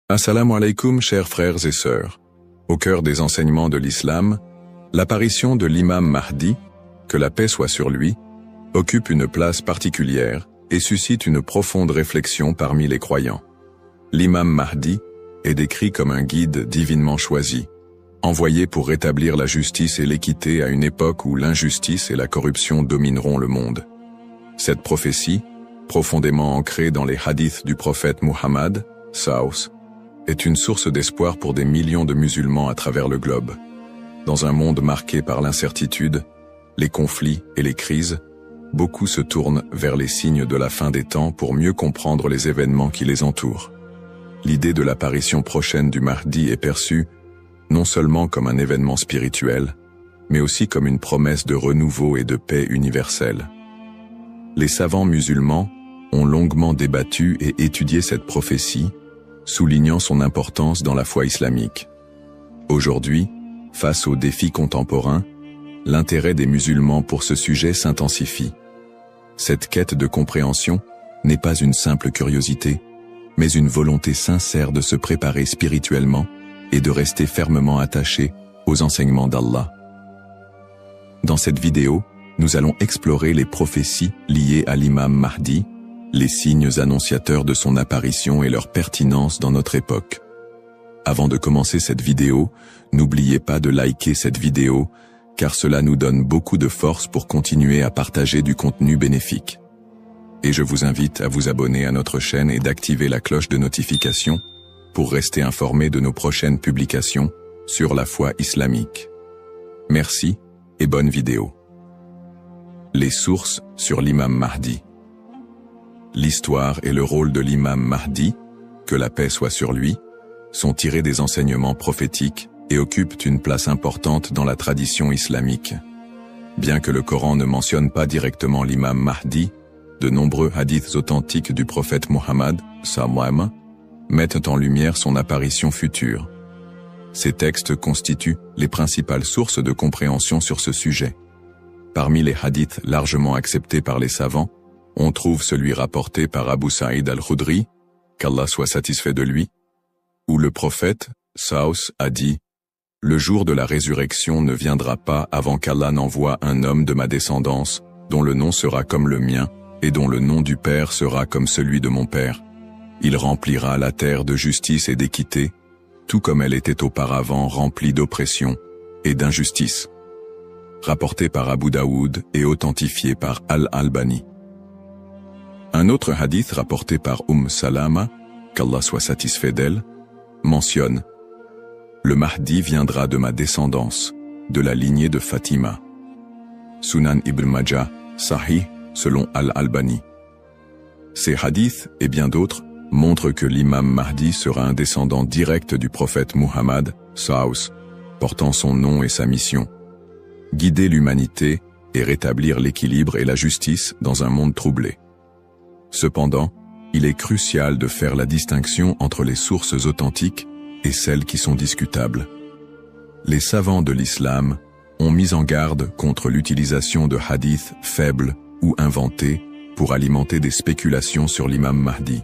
Assalamu alaikum, chers frères et sœurs. Au cœur des enseignements de l'islam, l'apparition de l'imam Mahdi, que la paix soit sur lui, occupe une place particulière et suscite une profonde réflexion parmi les croyants. L'imam Mahdi est décrit comme un guide divinement choisi, envoyé pour rétablir la justice et l'équité à une époque où l'injustice et la corruption domineront le monde. Cette prophétie, profondément ancrée dans les hadiths du prophète Muhammad, Saus, est une source d'espoir pour des millions de musulmans à travers le globe. Dans un monde marqué par l'incertitude, les conflits et les crises, beaucoup se tournent vers les signes de la fin des temps pour mieux comprendre les événements qui les entourent. L'idée de l'apparition prochaine du Mahdi est perçue non seulement comme un événement spirituel, mais aussi comme une promesse de renouveau et de paix universelle. Les savants musulmans ont longuement débattu et étudié cette prophétie, soulignant son importance dans la foi islamique. Aujourd'hui, face aux défis contemporains, l'intérêt des musulmans pour ce sujet s'intensifie. Cette quête de compréhension n'est pas une simple curiosité, mais une volonté sincère de se préparer spirituellement et de rester fermement attaché aux enseignements d'Allah. Dans cette vidéo, nous allons explorer les prophéties liées à l'imam Mahdi, les signes annonciateurs de son apparition et leur pertinence dans notre époque. Avant de commencer cette vidéo, n'oubliez pas de liker cette vidéo, car cela nous donne beaucoup de force pour continuer à partager du contenu bénéfique. Et je vous invite à vous abonner à notre chaîne et d'activer la cloche de notification pour rester informé de nos prochaines publications sur la foi islamique. Merci et bonne vidéo. Les sources sur l'imam Mahdi. L'histoire et le rôle de l'imam Mahdi, que la paix soit sur lui, sont tirés des enseignements prophétiques et occupent une place importante dans la tradition islamique. Bien que le Coran ne mentionne pas directement l'imam Mahdi, de nombreux hadiths authentiques du prophète Muhammad, sallam, mettent en lumière son apparition future. Ces textes constituent les principales sources de compréhension sur ce sujet. Parmi les hadiths largement acceptés par les savants, on trouve celui rapporté par Abu Saïd al-Khudri, qu'Allah soit satisfait de lui, où le prophète, Saus, a dit « Le jour de la résurrection ne viendra pas avant qu'Allah n'envoie un homme de ma descendance, dont le nom sera comme le mien, et dont le nom du Père sera comme celui de mon Père. Il remplira la terre de justice et d'équité, tout comme elle était auparavant remplie d'oppression et d'injustice. » Rapporté par Abu Daoud et authentifié par Al-Albani. Un autre hadith rapporté par Salama, qu'Allah soit satisfait d'elle, mentionne « Le Mahdi viendra de ma descendance, de la lignée de Fatima. » Sunan Ibn Majah, Sahih, selon Al-Albani. Ces hadiths, et bien d'autres, montrent que l'imam Mahdi sera un descendant direct du prophète Muhammad, Saus, portant son nom et sa mission. Guider l'humanité et rétablir l'équilibre et la justice dans un monde troublé. Cependant, il est crucial de faire la distinction entre les sources authentiques et celles qui sont discutables. Les savants de l'islam ont mis en garde contre l'utilisation de hadiths faibles ou inventés pour alimenter des spéculations sur l'imam Mahdi.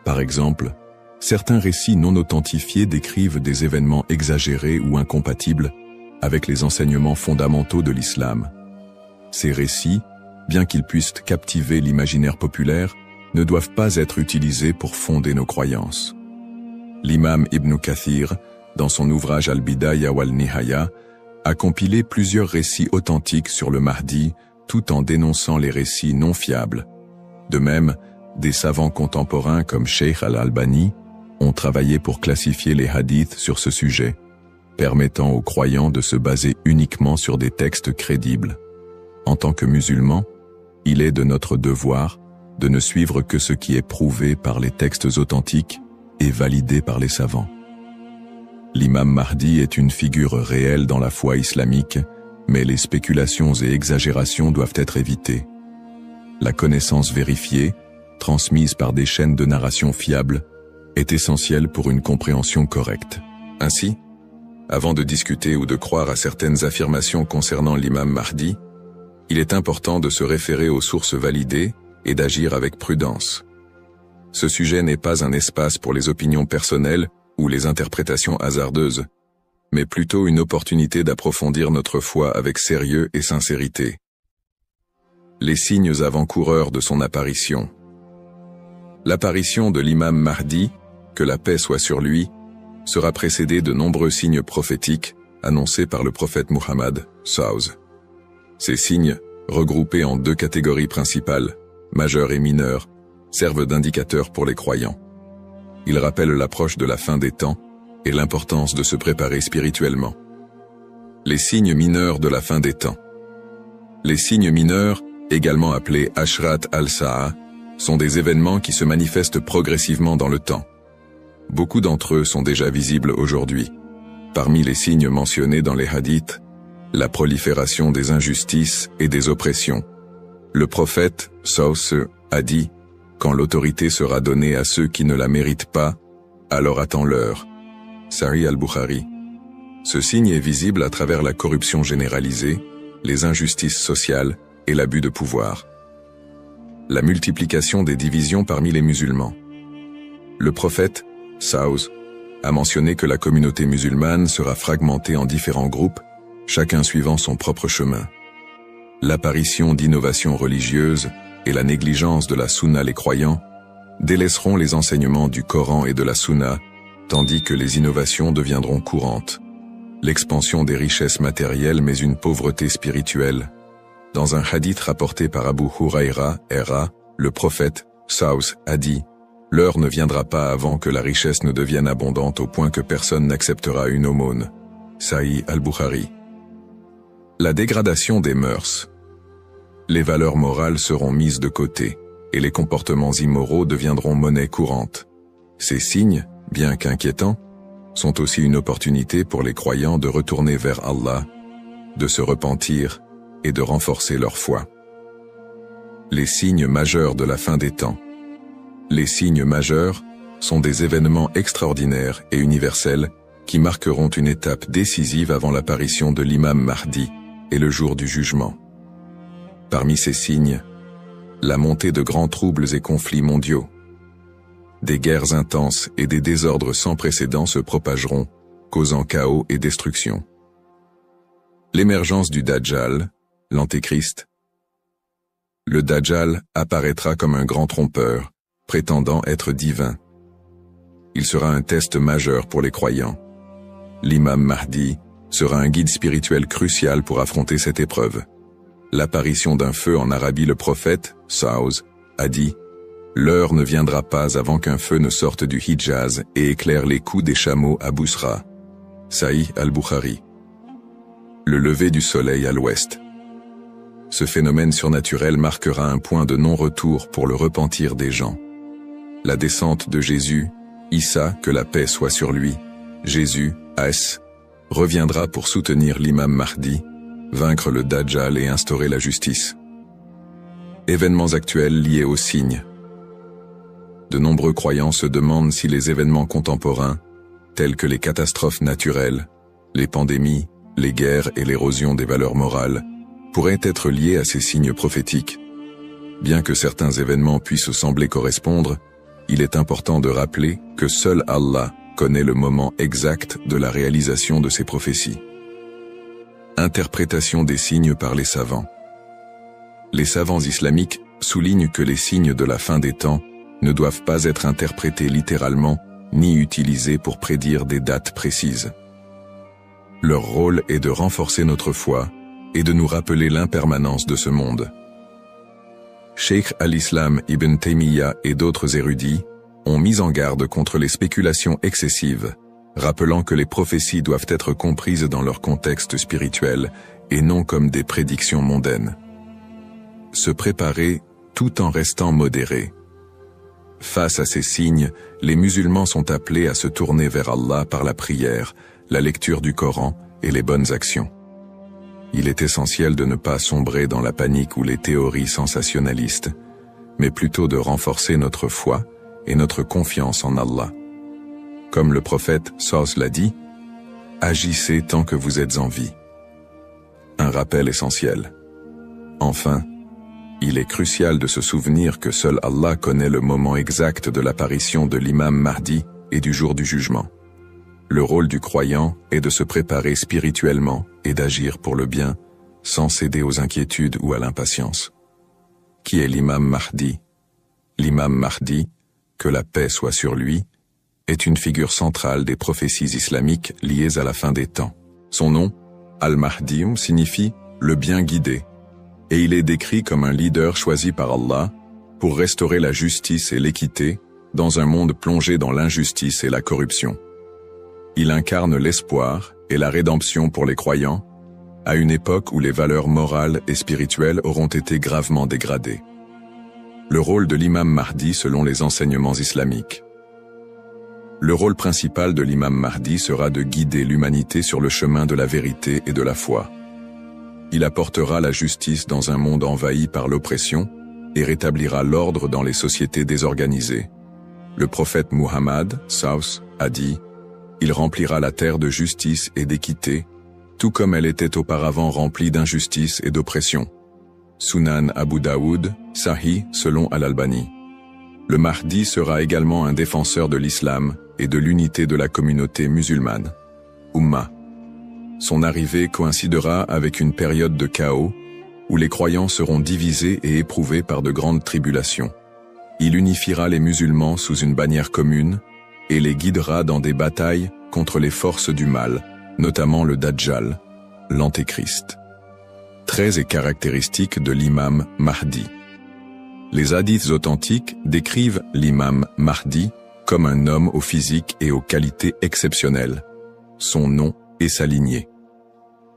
Par exemple, certains récits non authentifiés décrivent des événements exagérés ou incompatibles avec les enseignements fondamentaux de l'islam. Ces récits, bien qu'ils puissent captiver l'imaginaire populaire, ne doivent pas être utilisés pour fonder nos croyances. L'imam Ibn Kathir, dans son ouvrage Al-Bidaya wal-Nihaya, a compilé plusieurs récits authentiques sur le Mahdi, tout en dénonçant les récits non fiables. De même, des savants contemporains comme Sheikh Al-Albani ont travaillé pour classifier les hadiths sur ce sujet, permettant aux croyants de se baser uniquement sur des textes crédibles. En tant que musulmans, il est de notre devoir de ne suivre que ce qui est prouvé par les textes authentiques et validé par les savants. L'imam Mahdi est une figure réelle dans la foi islamique, mais les spéculations et exagérations doivent être évitées. La connaissance vérifiée, transmise par des chaînes de narration fiables, est essentielle pour une compréhension correcte. Ainsi, avant de discuter ou de croire à certaines affirmations concernant l'imam Mahdi, il est important de se référer aux sources validées et d'agir avec prudence. ce sujet n'est pas un espace pour les opinions personnelles ou les interprétations hasardeuses, mais plutôt une opportunité d'approfondir notre foi avec sérieux et sincérité. Les signes avant-coureurs de son apparition. L'apparition de l'imam Mahdi, que la paix soit sur lui, sera précédée de nombreux signes prophétiques annoncés par le prophète Muhammad, SAW. Ces signes, regroupés en deux catégories principales, majeurs et mineurs, servent d'indicateurs pour les croyants. Ils rappellent l'approche de la fin des temps et l'importance de se préparer spirituellement. Les signes mineurs de la fin des temps. Les signes mineurs, également appelés Ashrat al-Sa'a, sont des événements qui se manifestent progressivement dans le temps. Beaucoup d'entre eux sont déjà visibles aujourd'hui. Parmi les signes mentionnés dans les hadiths, la prolifération des injustices et des oppressions. Le prophète, SAW, a dit « Quand l'autorité sera donnée à ceux qui ne la méritent pas, alors attends-leur » Sahih al-Bukhari. Ce signe est visible à travers la corruption généralisée, les injustices sociales et l'abus de pouvoir. La multiplication des divisions parmi les musulmans. Le prophète, SAW, a mentionné que la communauté musulmane sera fragmentée en différents groupes, chacun suivant son propre chemin. L'apparition d'innovations religieuses et la négligence de la sunna les croyants délaisseront les enseignements du Coran et de la sunna, tandis que les innovations deviendront courantes. L'expansion des richesses matérielles mais une pauvreté spirituelle. Dans un hadith rapporté par Abu Huraira, le prophète, SAW, a dit « L'heure ne viendra pas avant que la richesse ne devienne abondante au point que personne n'acceptera une aumône. » Sahih al-Bukhari. La dégradation des mœurs. Les valeurs morales seront mises de côté, et les comportements immoraux deviendront monnaie courante. Ces signes, bien qu'inquiétants, sont aussi une opportunité pour les croyants de retourner vers Allah, de se repentir et de renforcer leur foi. Les signes majeurs de la fin des temps. Les signes majeurs sont des événements extraordinaires et universels qui marqueront une étape décisive avant l'apparition de l'imam Mahdi et le jour du jugement. Parmi ces signes, la montée de grands troubles et conflits mondiaux. Des guerres intenses et des désordres sans précédent se propageront, causant chaos et destruction. L'émergence du Dajjal, l'Antéchrist. Le Dajjal apparaîtra comme un grand trompeur, prétendant être divin. Il sera un test majeur pour les croyants. L'imam Mahdi sera un guide spirituel crucial pour affronter cette épreuve. L'apparition d'un feu en Arabie. Le prophète, SAW, a dit « L'heure ne viendra pas avant qu'un feu ne sorte du Hijaz et éclaire les coups des chameaux à Bousra. » Sahih al-Bukhari. Le lever du soleil à l'ouest. Ce phénomène surnaturel marquera un point de non-retour pour le repentir des gens. La descente de Jésus, Issa, que la paix soit sur lui, Jésus, As, reviendra pour soutenir l'imam Mahdi, vaincre le Dajjal et instaurer la justice. Événements actuels liés aux signes. De nombreux croyants se demandent si les événements contemporains, tels que les catastrophes naturelles, les pandémies, les guerres et l'érosion des valeurs morales, pourraient être liés à ces signes prophétiques. Bien que certains événements puissent sembler correspondre, il est important de rappeler que seul Allah connaît le moment exact de la réalisation de ces prophéties. Interprétation des signes par les savants. Les savants islamiques soulignent que les signes de la fin des temps ne doivent pas être interprétés littéralement ni utilisés pour prédire des dates précises. Leur rôle est de renforcer notre foi et de nous rappeler l'impermanence de ce monde. Cheikh al-Islam Ibn Taymiyyah et d'autres érudits ont mis en garde contre les spéculations excessives, rappelant que les prophéties doivent être comprises dans leur contexte spirituel et non comme des prédictions mondaines. Se préparer tout en restant modéré. Face à ces signes, les musulmans sont appelés à se tourner vers Allah par la prière, la lecture du Coran et les bonnes actions. Il est essentiel de ne pas sombrer dans la panique ou les théories sensationnalistes, mais plutôt de renforcer notre foi et notre confiance en Allah. Comme le prophète SAW l'a dit, « Agissez tant que vous êtes en vie ». Un rappel essentiel. Enfin, Il est crucial de se souvenir que seul Allah connaît le moment exact de l'apparition de l'imam Mahdi et du jour du jugement. Le rôle du croyant est de se préparer spirituellement et d'agir pour le bien, sans céder aux inquiétudes ou à l'impatience. Qui est l'imam Mahdi? L'imam Mahdi, que la paix soit sur lui, est une figure centrale des prophéties islamiques liées à la fin des temps. Son nom, Al-Mahdi, signifie « le bien guidé », et il est décrit comme un leader choisi par Allah pour restaurer la justice et l'équité dans un monde plongé dans l'injustice et la corruption. Il incarne l'espoir et la rédemption pour les croyants, à une époque où les valeurs morales et spirituelles auront été gravement dégradées. Le rôle de l'imam Mahdi selon les enseignements islamiques. Le rôle principal de l'imam Mahdi sera de guider l'humanité sur le chemin de la vérité et de la foi. Il apportera la justice dans un monde envahi par l'oppression et rétablira l'ordre dans les sociétés désorganisées. Le prophète Muhammad, Saus, a dit « Il remplira la terre de justice et d'équité, tout comme elle était auparavant remplie d'injustice et d'oppression. » Sunan Abu Daoud, Sahih selon Al-Albani. Le Mahdi sera également un défenseur de l'islam et de l'unité de la communauté musulmane. Ummah. Son arrivée coïncidera avec une période de chaos où les croyants seront divisés et éprouvés par de grandes tribulations. Il unifiera les musulmans sous une bannière commune et les guidera dans des batailles contre les forces du mal, notamment le Dajjal, l'Antéchrist. Traits et caractéristiques de l'imam Mahdi. Les hadiths authentiques décrivent l'imam Mahdi comme un homme au physique et aux qualités exceptionnelles. Son nom et sa lignée.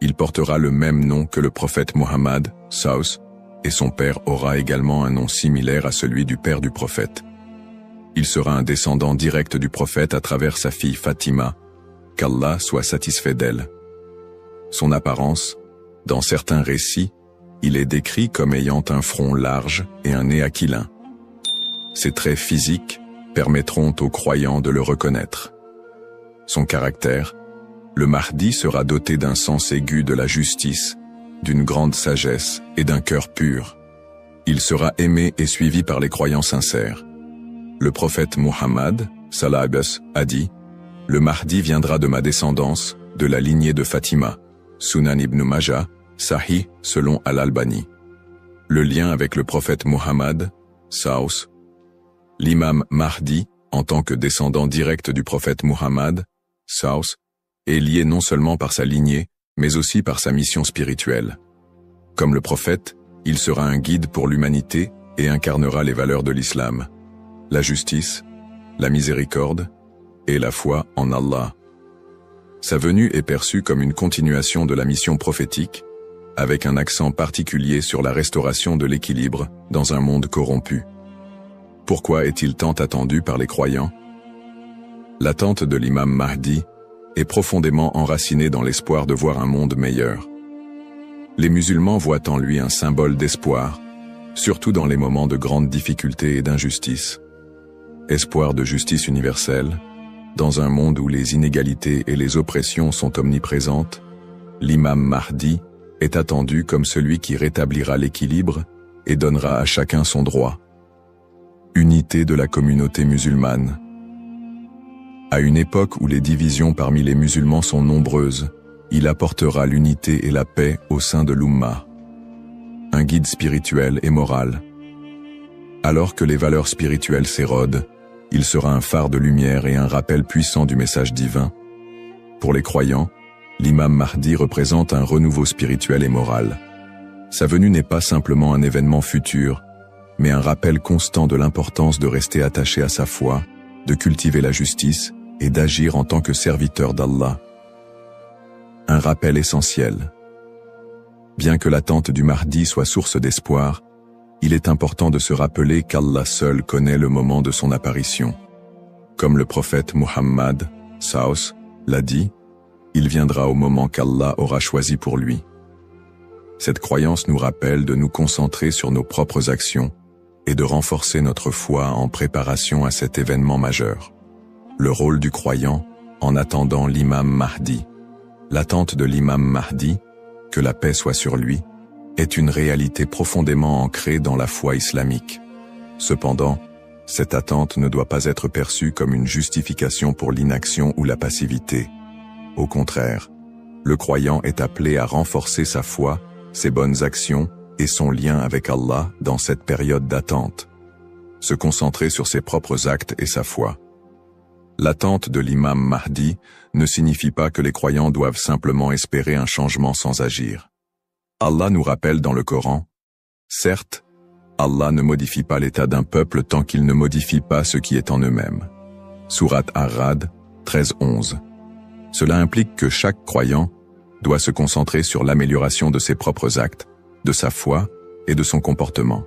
Il portera le même nom que le prophète Muhammad, Saus, et son père aura également un nom similaire à celui du père du prophète. Il sera un descendant direct du prophète à travers sa fille Fatima, qu'Allah soit satisfait d'elle. Son apparence, dans certains récits, il est décrit comme ayant un front large et un nez aquilin. Ses traits physiques permettront aux croyants de le reconnaître. Son caractère, le Mahdi sera doté d'un sens aigu de la justice, d'une grande sagesse et d'un cœur pur. Il sera aimé et suivi par les croyants sincères. Le prophète Muhammad, sallallahu alayhi wa sallam, a dit « Le Mahdi viendra de ma descendance, de la lignée de Fatima. » Sunan ibn Majah, Sahih selon Al-Albani. Le lien avec le prophète Muhammad, Saus. L'imam Mahdi, en tant que descendant direct du prophète Muhammad, Saus, est lié non seulement par sa lignée, mais aussi par sa mission spirituelle. Comme le prophète, il sera un guide pour l'humanité et incarnera les valeurs de l'islam, la justice, la miséricorde et la foi en Allah. Sa venue est perçue comme une continuation de la mission prophétique, avec un accent particulier sur la restauration de l'équilibre dans un monde corrompu. Pourquoi est-il tant attendu par les croyants? L'attente de l'imam Mahdi est profondément enracinée dans l'espoir de voir un monde meilleur. Les musulmans voient en lui un symbole d'espoir, surtout dans les moments de grandes difficultés et d'injustice. Espoir de justice universelle, dans un monde où les inégalités et les oppressions sont omniprésentes, l'imam Mahdi est attendu comme celui qui rétablira l'équilibre et donnera à chacun son droit. Unité de la communauté musulmane. À une époque où les divisions parmi les musulmans sont nombreuses, il apportera l'unité et la paix au sein de l'Ummah. Un guide spirituel et moral. Alors que les valeurs spirituelles s'érodent, il sera un phare de lumière et un rappel puissant du message divin. Pour les croyants, l'imam Mahdi représente un renouveau spirituel et moral. Sa venue n'est pas simplement un événement futur, mais un rappel constant de l'importance de rester attaché à sa foi, de cultiver la justice et d'agir en tant que serviteur d'Allah. Un rappel essentiel. Bien que l'attente du Mahdi soit source d'espoir, il est important de se rappeler qu'Allah seul connaît le moment de son apparition. Comme le prophète Muhammad, Saus, l'a dit, il viendra au moment qu'Allah aura choisi pour lui. Cette croyance nous rappelle de nous concentrer sur nos propres actions et de renforcer notre foi en préparation à cet événement majeur. Le rôle du croyant en attendant l'imam Mahdi. L'attente de l'imam Mahdi, que la paix soit sur lui, est une réalité profondément ancrée dans la foi islamique. Cependant, cette attente ne doit pas être perçue comme une justification pour l'inaction ou la passivité. Au contraire, le croyant est appelé à renforcer sa foi, ses bonnes actions et son lien avec Allah dans cette période d'attente. Se concentrer sur ses propres actes et sa foi. L'attente de l'imam Mahdi ne signifie pas que les croyants doivent simplement espérer un changement sans agir. Allah nous rappelle dans le Coran, « Certes, Allah ne modifie pas l'état d'un peuple tant qu'il ne modifie pas ce qui est en eux-mêmes. » Sourate Ar-Ra'd 13-11. Cela implique que chaque croyant doit se concentrer sur l'amélioration de ses propres actes, de sa foi et de son comportement.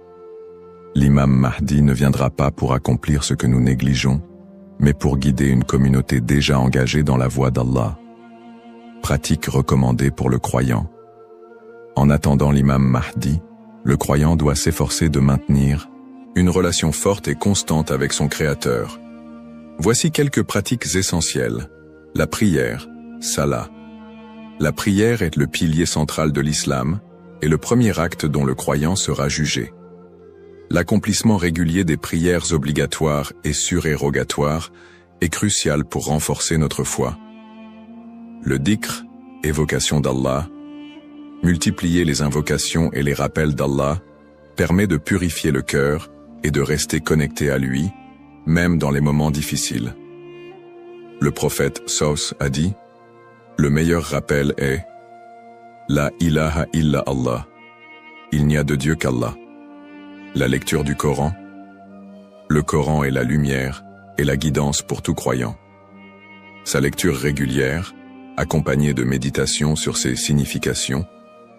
L'imam Mahdi ne viendra pas pour accomplir ce que nous négligeons, mais pour guider une communauté déjà engagée dans la voie d'Allah. Pratique recommandée pour le croyant. En attendant l'imam Mahdi, le croyant doit s'efforcer de maintenir une relation forte et constante avec son Créateur. Voici quelques pratiques essentielles. La prière, salah. La prière est le pilier central de l'islam et le premier acte dont le croyant sera jugé. L'accomplissement régulier des prières obligatoires et surérogatoires est crucial pour renforcer notre foi. Le dhikr, évocation d'Allah, multiplier les invocations et les rappels d'Allah, permet de purifier le cœur et de rester connecté à lui, même dans les moments difficiles. Le prophète Saus a dit, « Le meilleur rappel est « La ilaha illa Allah » Il n'y a de Dieu qu'Allah. La lecture du Coran. Le Coran est la lumière et la guidance pour tout croyant. Sa lecture régulière, accompagnée de méditation sur ses significations,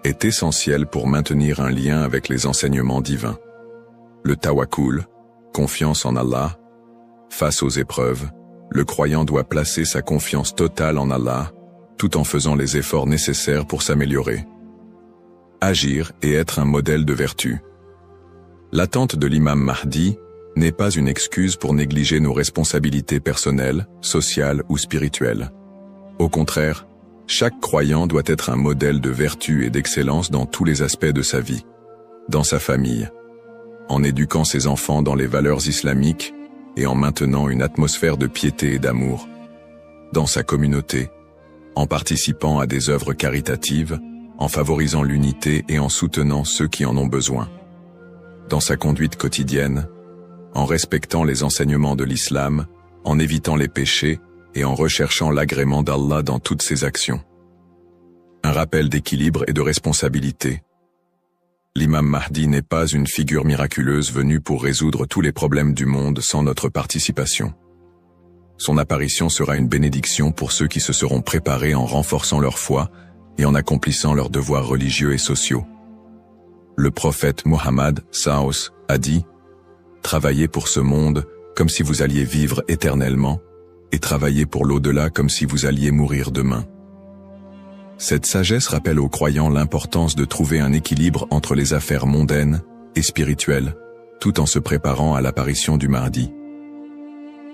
est essentielle pour maintenir un lien avec les enseignements divins. Le tawakkul, confiance en Allah. Face aux épreuves, le croyant doit placer sa confiance totale en Allah, tout en faisant les efforts nécessaires pour s'améliorer. Agir et être un modèle de vertu. L'attente de l'imam Mahdi n'est pas une excuse pour négliger nos responsabilités personnelles, sociales ou spirituelles. Au contraire, chaque croyant doit être un modèle de vertu et d'excellence dans tous les aspects de sa vie. Dans sa famille, en éduquant ses enfants dans les valeurs islamiques et en maintenant une atmosphère de piété et d'amour. Dans sa communauté, en participant à des œuvres caritatives, en favorisant l'unité et en soutenant ceux qui en ont besoin. Dans sa conduite quotidienne, en respectant les enseignements de l'islam, en évitant les péchés et en recherchant l'agrément d'Allah dans toutes ses actions. Un rappel d'équilibre et de responsabilité. L'imam Mahdi n'est pas une figure miraculeuse venue pour résoudre tous les problèmes du monde sans notre participation. Son apparition sera une bénédiction pour ceux qui se seront préparés en renforçant leur foi et en accomplissant leurs devoirs religieux et sociaux. Le prophète Mohammed Saus a dit « Travaillez pour ce monde comme si vous alliez vivre éternellement, et travaillez pour l'au-delà comme si vous alliez mourir demain. » Cette sagesse rappelle aux croyants l'importance de trouver un équilibre entre les affaires mondaines et spirituelles, tout en se préparant à l'apparition du Mahdi.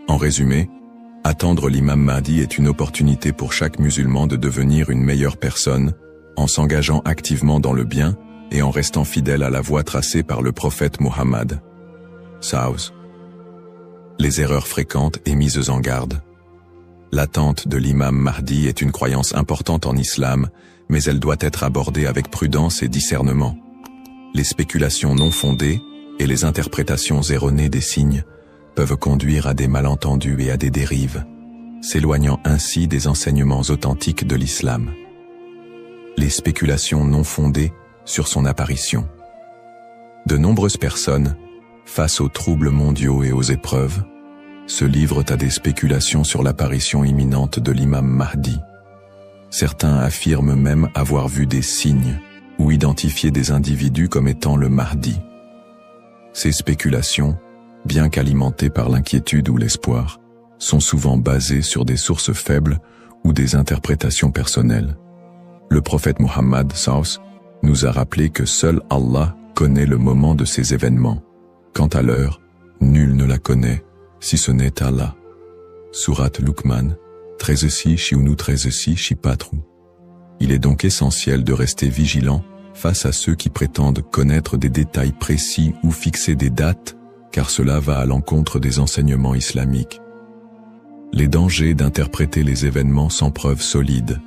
En résumé, attendre l'imam Mahdi est une opportunité pour chaque musulman de devenir une meilleure personne, en s'engageant activement dans le bien et en restant fidèle à la voie tracée par le prophète Mohammed. Saus. Les erreurs fréquentes et mises en garde. L'attente de l'imam Mahdi est une croyance importante en islam, mais elle doit être abordée avec prudence et discernement. Les spéculations non fondées et les interprétations erronées des signes peuvent conduire à des malentendus et à des dérives, s'éloignant ainsi des enseignements authentiques de l'islam. Les spéculations non fondées sur son apparition. De nombreuses personnes, face aux troubles mondiaux et aux épreuves, se livrent à des spéculations sur l'apparition imminente de l'imam Mahdi. Certains affirment même avoir vu des signes ou identifié des individus comme étant le Mahdi. Ces spéculations, bien qu'alimentées par l'inquiétude ou l'espoir, sont souvent basées sur des sources faibles ou des interprétations personnelles. Le prophète Mohammed Saus nous a rappelé que seul Allah connaît le moment de ces événements. Quant à l'heure, nul ne la connaît, si ce n'est Allah. Sourate Luqman, 13 13 4. Il est donc essentiel de rester vigilant face à ceux qui prétendent connaître des détails précis ou fixer des dates, car cela va à l'encontre des enseignements islamiques. Les dangers d'interpréter les événements sans preuves solides.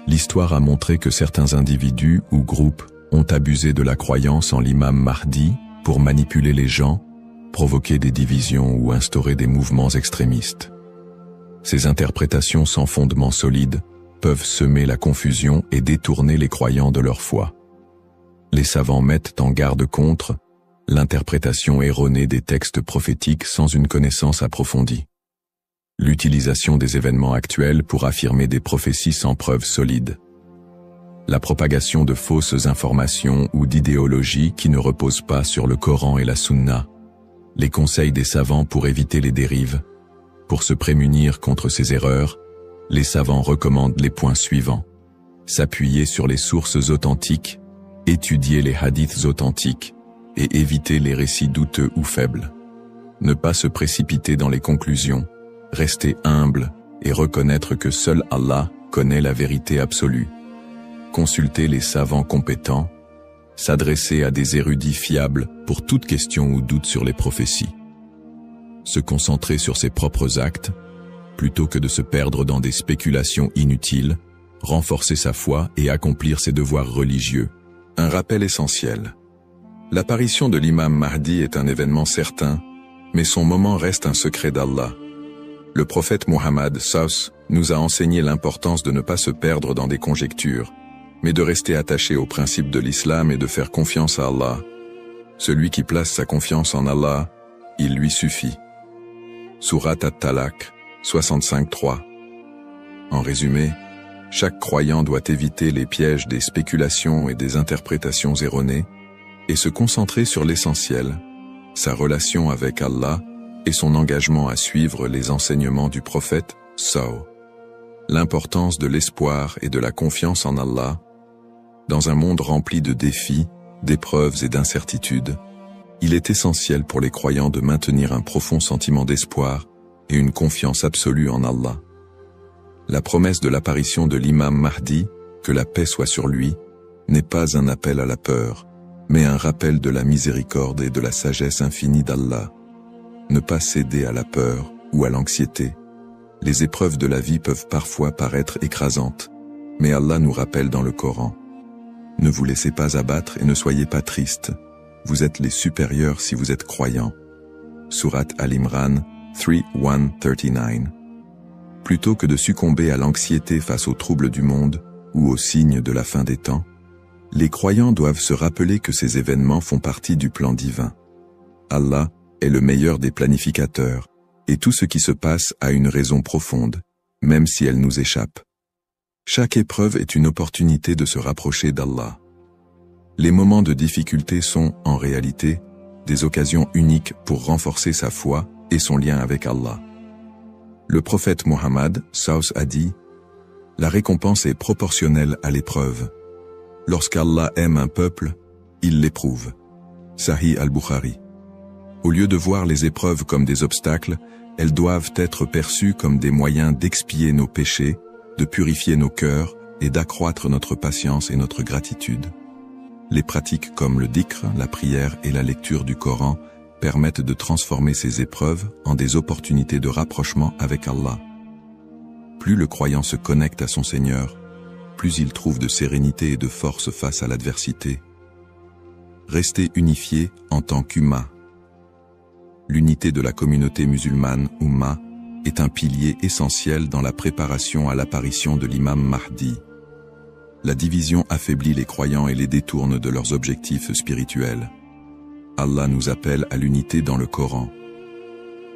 L'histoire a montré que certains individus ou groupes ont abusé de la croyance en l'imam Mahdi pour manipuler les gens, provoquer des divisions ou instaurer des mouvements extrémistes. Ces interprétations sans fondement solide peuvent semer la confusion et détourner les croyants de leur foi. Les savants mettent en garde contre l'interprétation erronée des textes prophétiques sans une connaissance approfondie. L'utilisation des événements actuels pour affirmer des prophéties sans preuves solides. La propagation de fausses informations ou d'idéologies qui ne reposent pas sur le Coran et la Sunna. Les conseils des savants pour éviter les dérives. Pour se prémunir contre ces erreurs, les savants recommandent les points suivants. S'appuyer sur les sources authentiques, étudier les hadiths authentiques et éviter les récits douteux ou faibles. Ne pas se précipiter dans les conclusions, rester humble et reconnaître que seul Allah connaît la vérité absolue. Consulter les savants compétents, s'adresser à des érudits fiables pour toute question ou doute sur les prophéties. Se concentrer sur ses propres actes, plutôt que de se perdre dans des spéculations inutiles, renforcer sa foi et accomplir ses devoirs religieux. Un rappel essentiel. L'apparition de l'imam Mahdi est un événement certain, mais son moment reste un secret d'Allah. Le prophète Mohammed SAW nous a enseigné l'importance de ne pas se perdre dans des conjectures, mais de rester attaché aux principes de l'islam et de faire confiance à Allah. Celui qui place sa confiance en Allah, il lui suffit. Surat At-Talaq, 65-3. En résumé, chaque croyant doit éviter les pièges des spéculations et des interprétations erronées et se concentrer sur l'essentiel, sa relation avec Allah et son engagement à suivre les enseignements du prophète SAW. L'importance de l'espoir et de la confiance en Allah. Dans un monde rempli de défis, d'épreuves et d'incertitudes, il est essentiel pour les croyants de maintenir un profond sentiment d'espoir et une confiance absolue en Allah. La promesse de l'apparition de l'imam Mahdi, que la paix soit sur lui, n'est pas un appel à la peur, mais un rappel de la miséricorde et de la sagesse infinie d'Allah. Ne pas céder à la peur ou à l'anxiété. Les épreuves de la vie peuvent parfois paraître écrasantes, mais Allah nous rappelle dans le Coran. Ne vous laissez pas abattre et ne soyez pas tristes. Vous êtes les supérieurs si vous êtes croyants. Surat Al-Imran 3:139. Plutôt que de succomber à l'anxiété face aux troubles du monde ou aux signes de la fin des temps, les croyants doivent se rappeler que ces événements font partie du plan divin. Allah est le meilleur des planificateurs, et tout ce qui se passe a une raison profonde, même si elle nous échappe. Chaque épreuve est une opportunité de se rapprocher d'Allah. Les moments de difficulté sont, en réalité, des occasions uniques pour renforcer sa foi et son lien avec Allah. Le prophète Mohammed SAW a dit « La récompense est proportionnelle à l'épreuve. Lorsqu'Allah aime un peuple, il l'éprouve. » Sahih al-Bukhari. Au lieu de voir les épreuves comme des obstacles, elles doivent être perçues comme des moyens d'expier nos péchés, de purifier nos cœurs et d'accroître notre patience et notre gratitude. Les pratiques comme le dhikr, la prière et la lecture du Coran permettent de transformer ces épreuves en des opportunités de rapprochement avec Allah. Plus le croyant se connecte à son Seigneur, plus il trouve de sérénité et de force face à l'adversité. Rester unifié en tant qu'Umma. L'unité de la communauté musulmane, Umma, est un pilier essentiel dans la préparation à l'apparition de l'imam Mahdi. La division affaiblit les croyants et les détourne de leurs objectifs spirituels. Allah nous appelle à l'unité dans le Coran.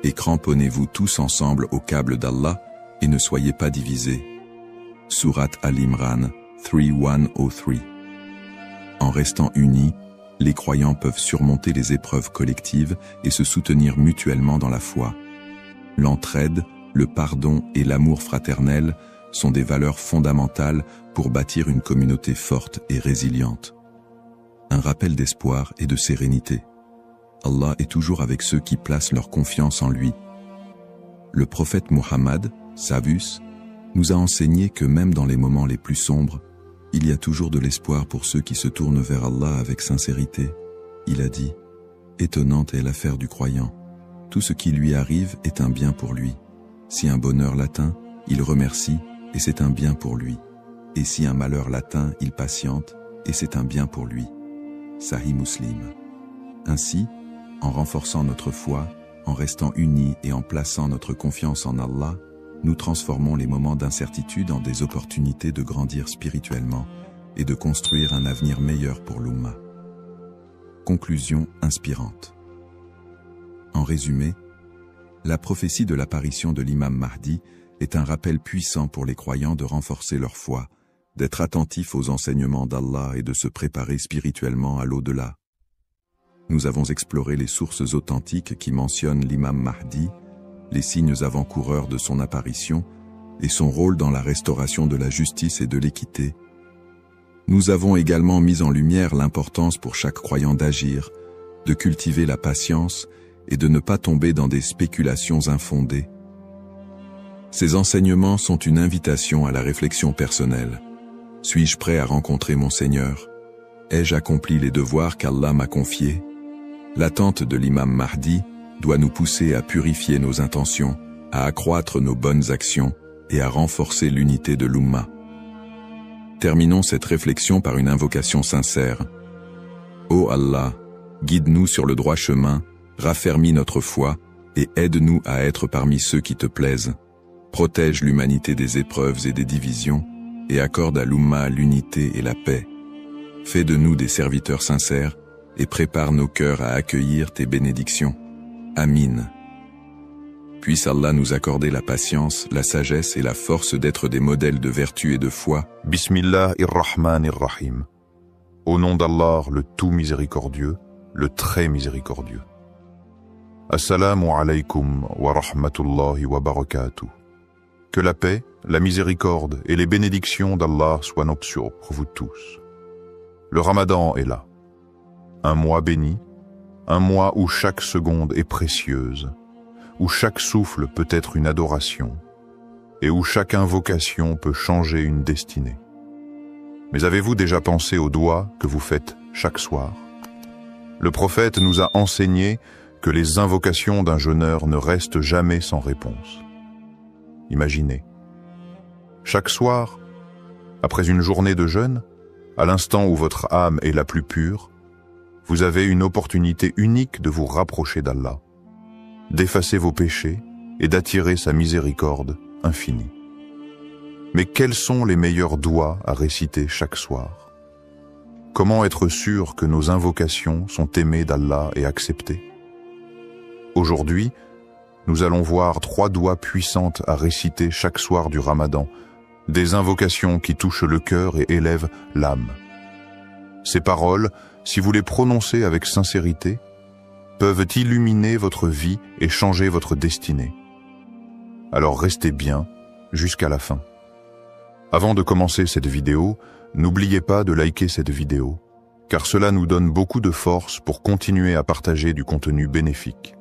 Et cramponnez-vous tous ensemble au câble d'Allah et ne soyez pas divisés. Surat Al-Imran 3:103. En restant unis, les croyants peuvent surmonter les épreuves collectives et se soutenir mutuellement dans la foi. L'entraide, le pardon et l'amour fraternel sont des valeurs fondamentales pour bâtir une communauté forte et résiliente. Un rappel d'espoir et de sérénité. Allah est toujours avec ceux qui placent leur confiance en lui. Le prophète Mohammed, Savus, nous a enseigné que même dans les moments les plus sombres, Il y a toujours de l'espoir pour ceux qui se tournent vers Allah avec sincérité. Il a dit, étonnante est l'affaire du croyant. Tout ce qui lui arrive est un bien pour lui. Si un bonheur l'atteint, il remercie, et c'est un bien pour lui. Et si un malheur l'atteint, il patiente, et c'est un bien pour lui. Sahih Muslim. Ainsi, en renforçant notre foi, en restant unis et en plaçant notre confiance en Allah, nous transformons les moments d'incertitude en des opportunités de grandir spirituellement et de construire un avenir meilleur pour l'Ummah. Conclusion inspirante. En résumé, la prophétie de l'apparition de l'imam Mahdi est un rappel puissant pour les croyants de renforcer leur foi, d'être attentifs aux enseignements d'Allah et de se préparer spirituellement à l'au-delà. Nous avons exploré les sources authentiques qui mentionnent l'imam Mahdi, les signes avant-coureurs de son apparition et son rôle dans la restauration de la justice et de l'équité. Nous avons également mis en lumière l'importance pour chaque croyant d'agir, de cultiver la patience et de ne pas tomber dans des spéculations infondées. Ces enseignements sont une invitation à la réflexion personnelle. Suis-je prêt à rencontrer mon Seigneur? Ai-je accompli les devoirs qu'Allah m'a confiés? L'attente de l'imam Mahdi doit nous pousser à purifier nos intentions, à accroître nos bonnes actions et à renforcer l'unité de l'Ummah. Terminons cette réflexion par une invocation sincère. Ô Allah, guide-nous sur le droit chemin, raffermis notre foi et aide-nous à être parmi ceux qui te plaisent. Protège l'humanité des épreuves et des divisions et accorde à l'Ummah l'unité et la paix. Fais de nous des serviteurs sincères et prépare nos cœurs à accueillir tes bénédictions. Amin. Puisse Allah nous accorder la patience, la sagesse et la force d'être des modèles de vertu et de foi. Bismillahir-Rahmanir-Rahim. Au nom d'Allah, le tout miséricordieux, le très miséricordieux. Assalamu alaykum wa rahmatullahi wa barakatuh. Que la paix, la miséricorde et les bénédictions d'Allah soient nuptiaux pour vous tous. Le Ramadan est là. Un mois béni, un mois où chaque seconde est précieuse, où chaque souffle peut être une adoration, et où chaque invocation peut changer une destinée. Mais avez-vous déjà pensé aux doigts que vous faites chaque soir? Le prophète nous a enseigné que les invocations d'un jeûneur ne restent jamais sans réponse. Imaginez. Chaque soir, après une journée de jeûne, à l'instant où votre âme est la plus pure, vous avez une opportunité unique de vous rapprocher d'Allah, d'effacer vos péchés et d'attirer sa miséricorde infinie. Mais quels sont les meilleurs doigts à réciter chaque soir? Comment être sûr que nos invocations sont aimées d'Allah et acceptées? Aujourd'hui, nous allons voir 3 doigts puissantes à réciter chaque soir du Ramadan, des invocations qui touchent le cœur et élèvent l'âme. Ces paroles, si vous les prononcez avec sincérité, peuvent illuminer votre vie et changer votre destinée. Alors restez bien jusqu'à la fin. Avant de commencer cette vidéo, n'oubliez pas de liker cette vidéo, car cela nous donne beaucoup de force pour continuer à partager du contenu bénéfique.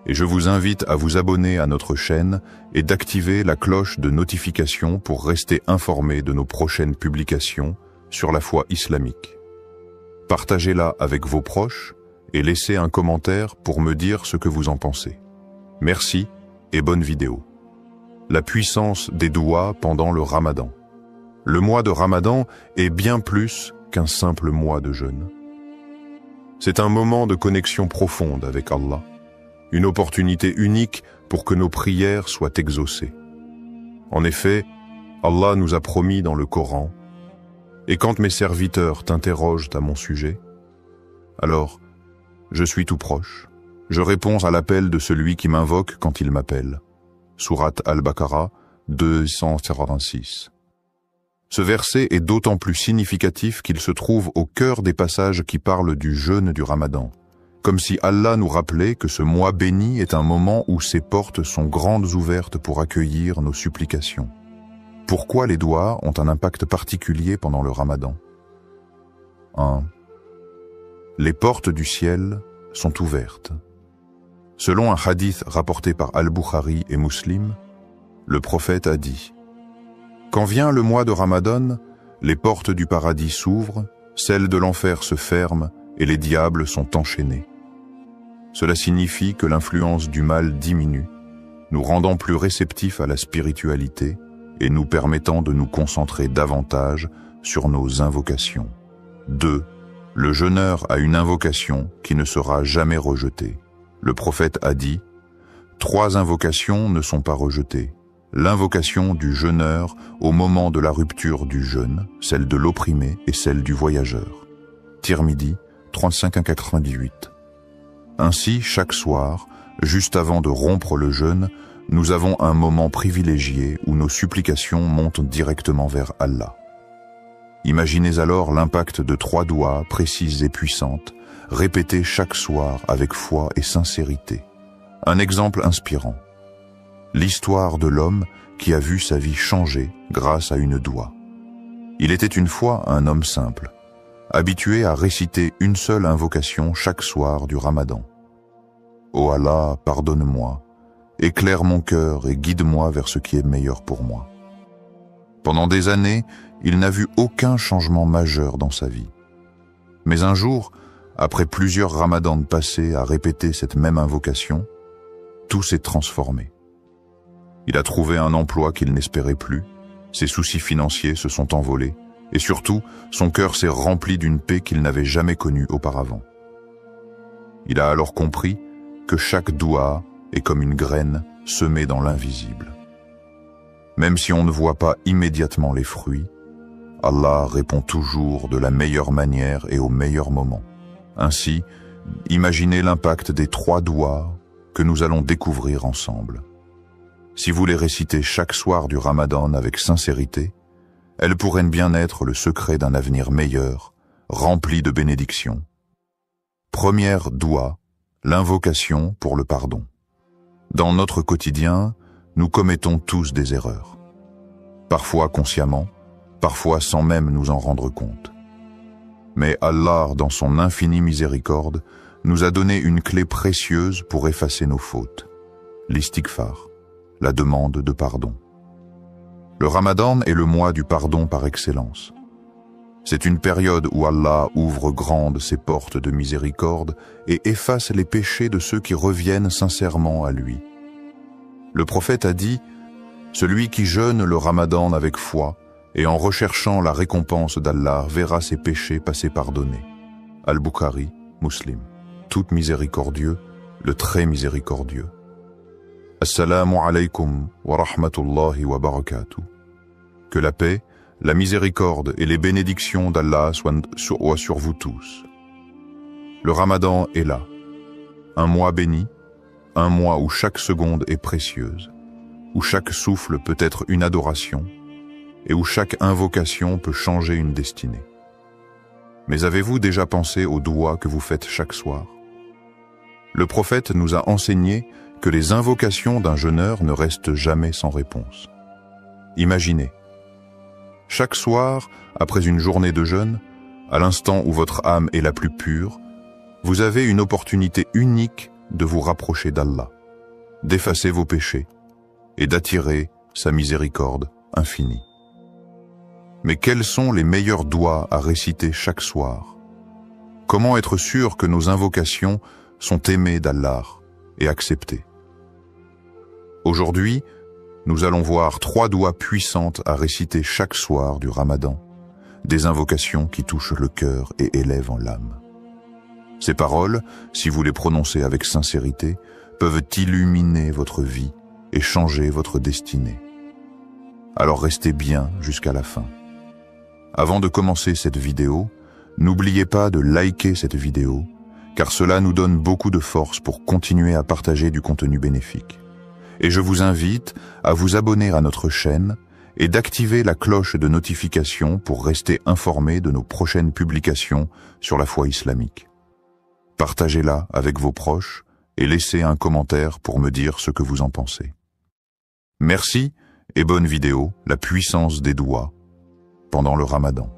Et je vous invite à vous abonner à notre chaîne et d'activer la cloche de notification pour rester informé de nos prochaines publications sur la foi islamique. Partagez-la avec vos proches et laissez un commentaire pour me dire ce que vous en pensez. Merci et bonne vidéo. La puissance des doigts pendant le Ramadan. Le mois de Ramadan est bien plus qu'un simple mois de jeûne. C'est un moment de connexion profonde avec Allah, une opportunité unique pour que nos prières soient exaucées. En effet, Allah nous a promis dans le Coran, « Et quand mes serviteurs t'interrogent à mon sujet, alors je suis tout proche, je réponds à l'appel de celui qui m'invoque quand il m'appelle. » Sourate Al-Baqarah 246. Ce verset est d'autant plus significatif qu'il se trouve au cœur des passages qui parlent du jeûne du Ramadan, comme si Allah nous rappelait que ce mois béni est un moment où ses portes sont grandes ouvertes pour accueillir nos supplications. Pourquoi les doigts ont un impact particulier pendant le Ramadan? 1. Les portes du ciel sont ouvertes. Selon un hadith rapporté par Al-Bukhari et Muslim, le prophète a dit « Quand vient le mois de Ramadan, les portes du paradis s'ouvrent, celles de l'enfer se ferment et les diables sont enchaînés. Cela signifie que l'influence du mal diminue, nous rendant plus réceptifs à la spiritualité et nous permettant de nous concentrer davantage sur nos invocations. 2. Le jeûneur a une invocation qui ne sera jamais rejetée. Le prophète a dit « 3 invocations ne sont pas rejetées. L'invocation du jeûneur au moment de la rupture du jeûne, celle de l'opprimé et celle du voyageur. » Tirmidhi 35-98. Ainsi, chaque soir, juste avant de rompre le jeûne, nous avons un moment privilégié où nos supplications montent directement vers Allah. Imaginez alors l'impact de 3 doigts précises et puissantes, répétées chaque soir avec foi et sincérité. Un exemple inspirant. L'histoire de l'homme qui a vu sa vie changer grâce à une doua. Il était une fois un homme simple, habitué à réciter une seule invocation chaque soir du Ramadan. « Ô Allah, pardonne-moi, éclaire mon cœur et guide-moi vers ce qui est meilleur pour moi. » Pendant des années, il n'a vu aucun changement majeur dans sa vie. Mais un jour, après plusieurs ramadans passés à répéter cette même invocation, tout s'est transformé. Il a trouvé un emploi qu'il n'espérait plus, ses soucis financiers se sont envolés, et surtout, son cœur s'est rempli d'une paix qu'il n'avait jamais connue auparavant. Il a alors compris que chaque doua est comme une graine semée dans l'invisible. Même si on ne voit pas immédiatement les fruits, Allah répond toujours de la meilleure manière et au meilleur moment. Ainsi, imaginez l'impact des 3 douas que nous allons découvrir ensemble. Si vous les récitez chaque soir du Ramadan avec sincérité, elles pourraient bien être le secret d'un avenir meilleur, rempli de bénédictions. Première doua, l'invocation pour le pardon. Dans notre quotidien, nous commettons tous des erreurs. Parfois consciemment, parfois sans même nous en rendre compte. Mais Allah, dans son infinie miséricorde, nous a donné une clé précieuse pour effacer nos fautes. L'istighfar, la demande de pardon. Le Ramadan est le mois du pardon par excellence. C'est une période où Allah ouvre grandes ses portes de miséricorde et efface les péchés de ceux qui reviennent sincèrement à lui. Le prophète a dit « Celui qui jeûne le Ramadan avec foi et en recherchant la récompense d'Allah verra ses péchés passer pardonnés. » Al-Bukhari, Muslim. Tout miséricordieux, le très miséricordieux. Assalamu alaykum wa rahmatullahi wa barakatuh. Que la paix, la miséricorde et les bénédictions d'Allah soient sur vous tous. Le Ramadan est là, un mois béni, un mois où chaque seconde est précieuse, où chaque souffle peut être une adoration et où chaque invocation peut changer une destinée. Mais avez-vous déjà pensé aux doigts que vous faites chaque soir? Le prophète nous a enseigné que les invocations d'un jeûneur ne restent jamais sans réponse. Imaginez, chaque soir, après une journée de jeûne, à l'instant où votre âme est la plus pure, vous avez une opportunité unique de vous rapprocher d'Allah, d'effacer vos péchés et d'attirer sa miséricorde infinie. Mais quels sont les meilleurs doigts à réciter chaque soir? Comment être sûr que nos invocations sont aimées d'Allah et acceptées? Aujourd'hui, nous allons voir 3 doigts puissantes à réciter chaque soir du Ramadan, des invocations qui touchent le cœur et élèvent l'âme. Ces paroles, si vous les prononcez avec sincérité, peuvent illuminer votre vie et changer votre destinée. Alors restez bien jusqu'à la fin. Avant de commencer cette vidéo, n'oubliez pas de liker cette vidéo, car cela nous donne beaucoup de force pour continuer à partager du contenu bénéfique. Et je vous invite à vous abonner à notre chaîne et d'activer la cloche de notification pour rester informé de nos prochaines publications sur la foi islamique. Partagez-la avec vos proches et laissez un commentaire pour me dire ce que vous en pensez. Merci et bonne vidéo, la puissance des doigts pendant le Ramadan.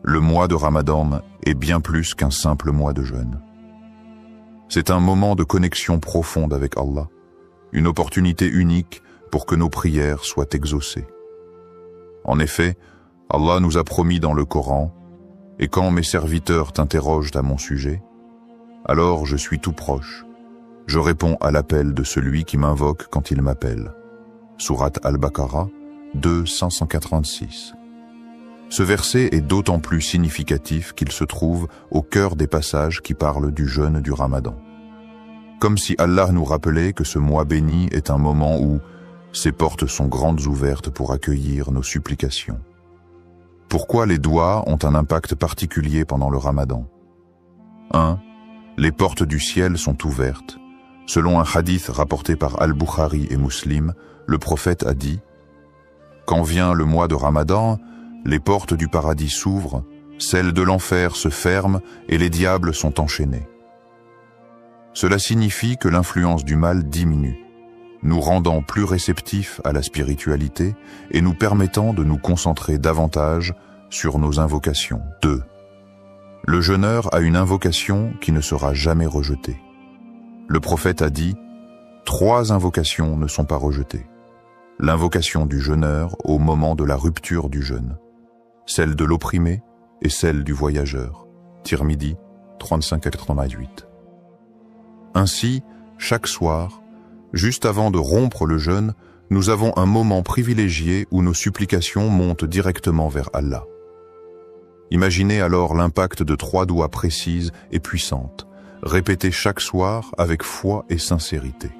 Le mois de Ramadan est bien plus qu'un simple mois de jeûne. C'est un moment de connexion profonde avec Allah, une opportunité unique pour que nos prières soient exaucées. En effet, Allah nous a promis dans le Coran, « Et quand mes serviteurs t'interrogent à mon sujet, alors je suis tout proche. Je réponds à l'appel de celui qui m'invoque quand il m'appelle. » Sourate Al-Baqarah 2:186. Ce verset est d'autant plus significatif qu'il se trouve au cœur des passages qui parlent du jeûne du Ramadan. Comme si Allah nous rappelait que ce mois béni est un moment où ses portes sont grandes ouvertes pour accueillir nos supplications. Pourquoi les doigts ont un impact particulier pendant le Ramadan? 1. Les portes du ciel sont ouvertes. Selon un hadith rapporté par Al-Bukhari et Muslim, le prophète a dit « Quand vient le mois de Ramadan, les portes du paradis s'ouvrent, celles de l'enfer se ferment et les diables sont enchaînés. » Cela signifie que l'influence du mal diminue, nous rendant plus réceptifs à la spiritualité et nous permettant de nous concentrer davantage sur nos invocations. 2. Le jeûneur a une invocation qui ne sera jamais rejetée. Le prophète a dit « 3 invocations ne sont pas rejetées. L'invocation du jeûneur au moment de la rupture du jeûne, celle de l'opprimé et celle du voyageur. » Tirmidhi 35-88. Ainsi, chaque soir, juste avant de rompre le jeûne, nous avons un moment privilégié où nos supplications montent directement vers Allah. Imaginez alors l'impact de 3 doigts précises et puissantes, répétées chaque soir avec foi et sincérité.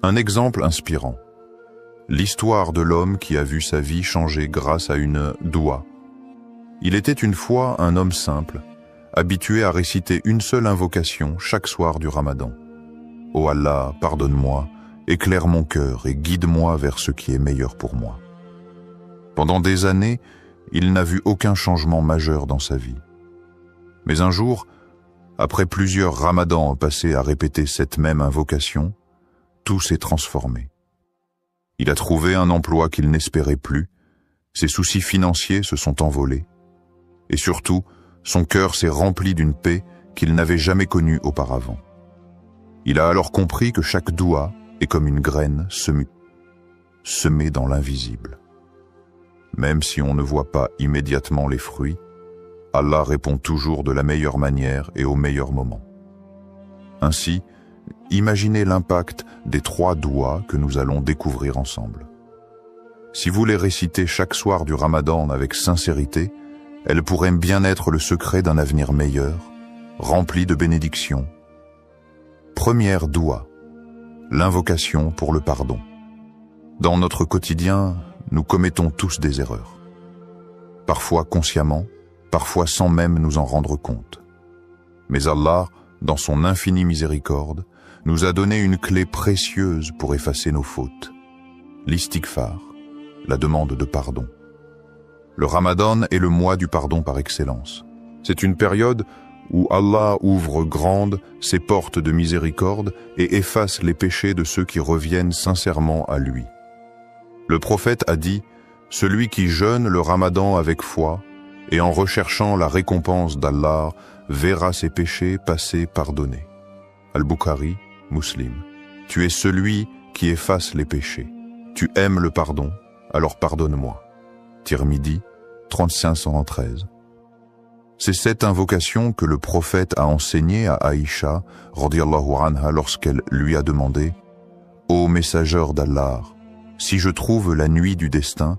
Un exemple inspirant. L'histoire de l'homme qui a vu sa vie changer grâce à une doua. Il était une fois un homme simple, habitué à réciter une seule invocation chaque soir du Ramadan. « Ô Allah, pardonne-moi, éclaire mon cœur et guide-moi vers ce qui est meilleur pour moi. » Pendant des années, il n'a vu aucun changement majeur dans sa vie. Mais un jour, après plusieurs ramadans passés à répéter cette même invocation, tout s'est transformé. Il a trouvé un emploi qu'il n'espérait plus, ses soucis financiers se sont envolés, et surtout, son cœur s'est rempli d'une paix qu'il n'avait jamais connue auparavant. Il a alors compris que chaque doua est comme une graine semée dans l'invisible. Même si on ne voit pas immédiatement les fruits, Allah répond toujours de la meilleure manière et au meilleur moment. Ainsi, imaginez l'impact des 3 douas que nous allons découvrir ensemble. Si vous les récitez chaque soir du Ramadan avec sincérité, elles pourraient bien être le secret d'un avenir meilleur, rempli de bénédictions. Première doua, l'invocation pour le pardon. Dans notre quotidien, nous commettons tous des erreurs. Parfois consciemment, parfois sans même nous en rendre compte. Mais Allah, dans son infinie miséricorde, nous a donné une clé précieuse pour effacer nos fautes. L'istighfar, la demande de pardon. Le Ramadan est le mois du pardon par excellence. C'est une période où Allah ouvre grandes ses portes de miséricorde et efface les péchés de ceux qui reviennent sincèrement à lui. Le prophète a dit « Celui qui jeûne le Ramadan avec foi et en recherchant la récompense d'Allah verra ses péchés passés pardonnés. » Al-Bukhari, Muslim. Tu es celui qui efface les péchés. Tu aimes le pardon, alors pardonne-moi. Tirmidhi 3513. C'est cette invocation que le prophète a enseignée à Aïcha, radiyallahu anha, lorsqu'elle lui a demandé « Ô messageur d'Allah, si je trouve la nuit du destin,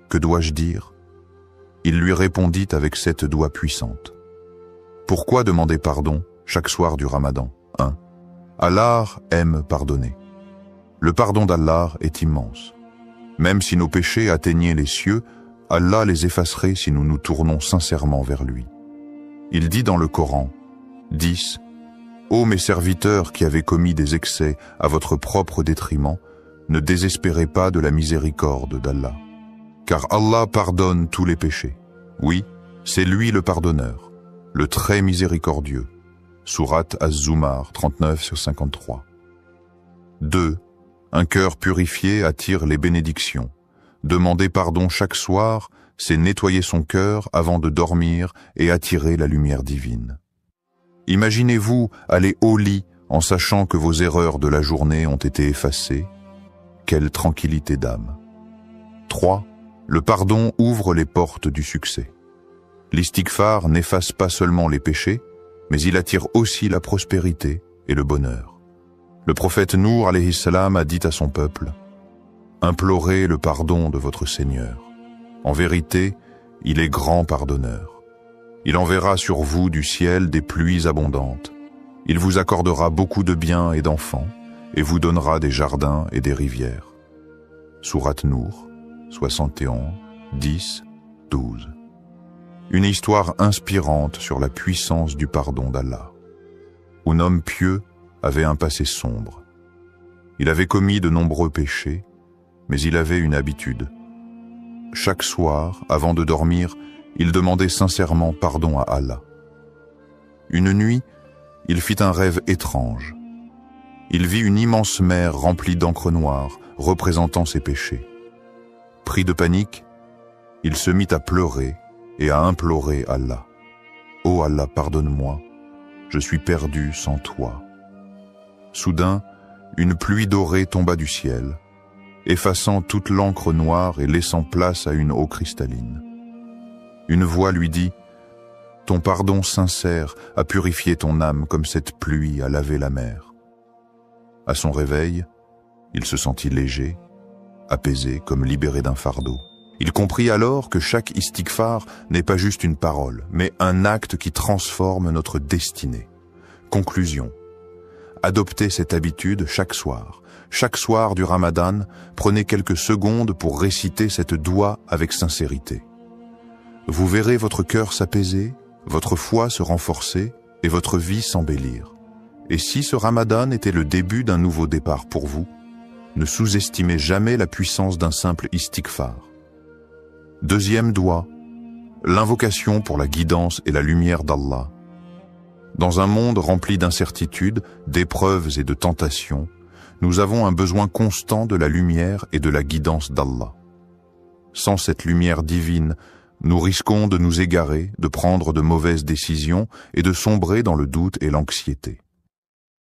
que dois-je dire ?» Il lui répondit avec cette doua puissante. Pourquoi demander pardon chaque soir du Ramadan? 1. Allah aime pardonner. Le pardon d'Allah est immense. Même si nos péchés atteignaient les cieux, Allah les effacerait si nous nous tournons sincèrement vers lui. Il dit dans le Coran, 10. Ô mes serviteurs qui avez commis des excès à votre propre détriment, ne désespérez pas de la miséricorde d'Allah. Car Allah pardonne tous les péchés. Oui, c'est lui le pardonneur, le très miséricordieux. Sourate Az-Zumar 39/53. 2. Un cœur purifié attire les bénédictions. Demander pardon chaque soir, c'est nettoyer son cœur avant de dormir et attirer la lumière divine. Imaginez-vous aller au lit en sachant que vos erreurs de la journée ont été effacées. Quelle tranquillité d'âme. 3. Le pardon ouvre les portes du succès. L'istighfar n'efface pas seulement les péchés, mais il attire aussi la prospérité et le bonheur. Le prophète Nour alayhi salam a dit à son peuple: « Implorez le pardon de votre Seigneur. En vérité, il est grand pardonneur. Il enverra sur vous du ciel des pluies abondantes. Il vous accordera beaucoup de biens et d'enfants, et vous donnera des jardins et des rivières. » Sourate Nour, 71, 10, 12. Une histoire inspirante sur la puissance du pardon d'Allah. Un homme pieux avait un passé sombre. Il avait commis de nombreux péchés, mais il avait une habitude. Chaque soir, avant de dormir, il demandait sincèrement pardon à Allah. Une nuit, il fit un rêve étrange. Il vit une immense mer remplie d'encre noire, représentant ses péchés. Pris de panique, il se mit à pleurer et à implorer Allah. « Ô Allah, pardonne-moi, je suis perdu sans toi. » Soudain, une pluie dorée tomba du ciel, effaçant toute l'encre noire et laissant place à une eau cristalline. Une voix lui dit: « Ton pardon sincère a purifié ton âme comme cette pluie a lavé la mer. » À son réveil, il se sentit léger, apaisé comme libéré d'un fardeau. Il comprit alors que chaque istighfar n'est pas juste une parole, mais un acte qui transforme notre destinée. Conclusion. Adoptez cette habitude chaque soir. Chaque soir du Ramadan, prenez quelques secondes pour réciter cette doua avec sincérité. Vous verrez votre cœur s'apaiser, votre foi se renforcer et votre vie s'embellir. Et si ce Ramadan était le début d'un nouveau départ pour vous, ne sous-estimez jamais la puissance d'un simple istighfar. Deuxième doua, l'invocation pour la guidance et la lumière d'Allah. Dans un monde rempli d'incertitudes, d'épreuves et de tentations, nous avons un besoin constant de la lumière et de la guidance d'Allah. Sans cette lumière divine, nous risquons de nous égarer, de prendre de mauvaises décisions et de sombrer dans le doute et l'anxiété.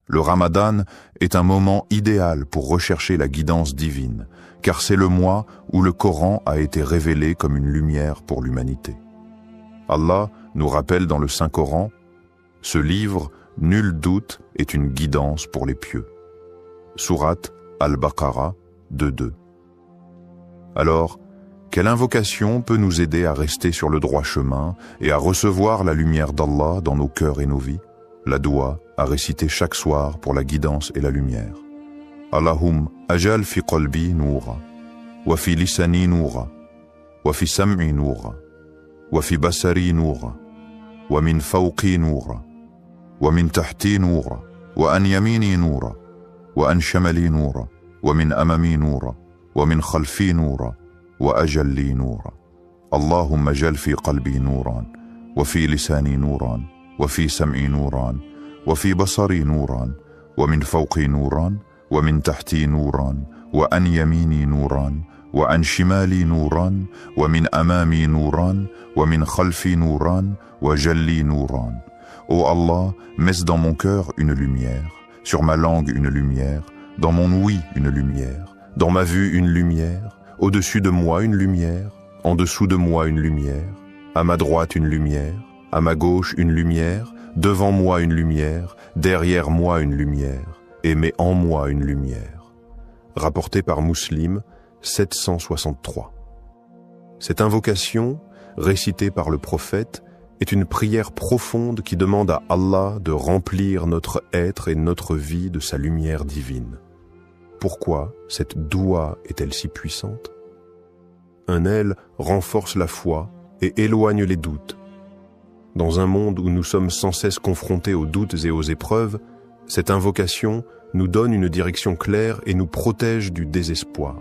Le Ramadan est un moment idéal pour rechercher la guidance divine, car c'est le mois où le Coran a été révélé comme une lumière pour l'humanité. Allah nous rappelle dans le Saint-Coran: « Ce livre, nul doute, est une guidance pour les pieux. » Sourate Al-Baqarah 2.2. Alors, quelle invocation peut nous aider à rester sur le droit chemin et à recevoir la lumière d'Allah dans nos cœurs et nos vies? La doua à réciter chaque soir pour la guidance et la lumière. Allahum ajal fi qalbi noura, wa fi lisani noura, wa fi sam'i noura, wa fi basari noura, wa min fawqi noura, wa min tahti noura, wa an yamini noura, wa an shamali noura, wa min amami noura, wa min khalfi noura, wa ajalli noura. Allahumma ajal fi qalbi nouran, wa fi lisani nouran, وفي سمعي نوران وفي بصري نوران ومن فوقي نوران ومن تحتي نوران وعن يميني نوران وعن شمالي نوران ومن أمامي نوران ومن خلفي نوران وجلي نوران. Ô Allah, mets dans mon cœur une lumière, sur ma langue une lumière, dans mon ouïe une lumière, dans ma vue une lumière, au-dessus de moi une lumière, en dessous de moi une lumière, à ma droite une lumière, à ma gauche une lumière, devant moi une lumière, derrière moi une lumière, et mets en moi une lumière. Rapporté par Muslim, 763. Cette invocation, récitée par le prophète, est une prière profonde qui demande à Allah de remplir notre être et notre vie de sa lumière divine. Pourquoi cette doua est-elle si puissante? Un elle renforce la foi et éloigne les doutes. Dans un monde où nous sommes sans cesse confrontés aux doutes et aux épreuves, cette invocation nous donne une direction claire et nous protège du désespoir.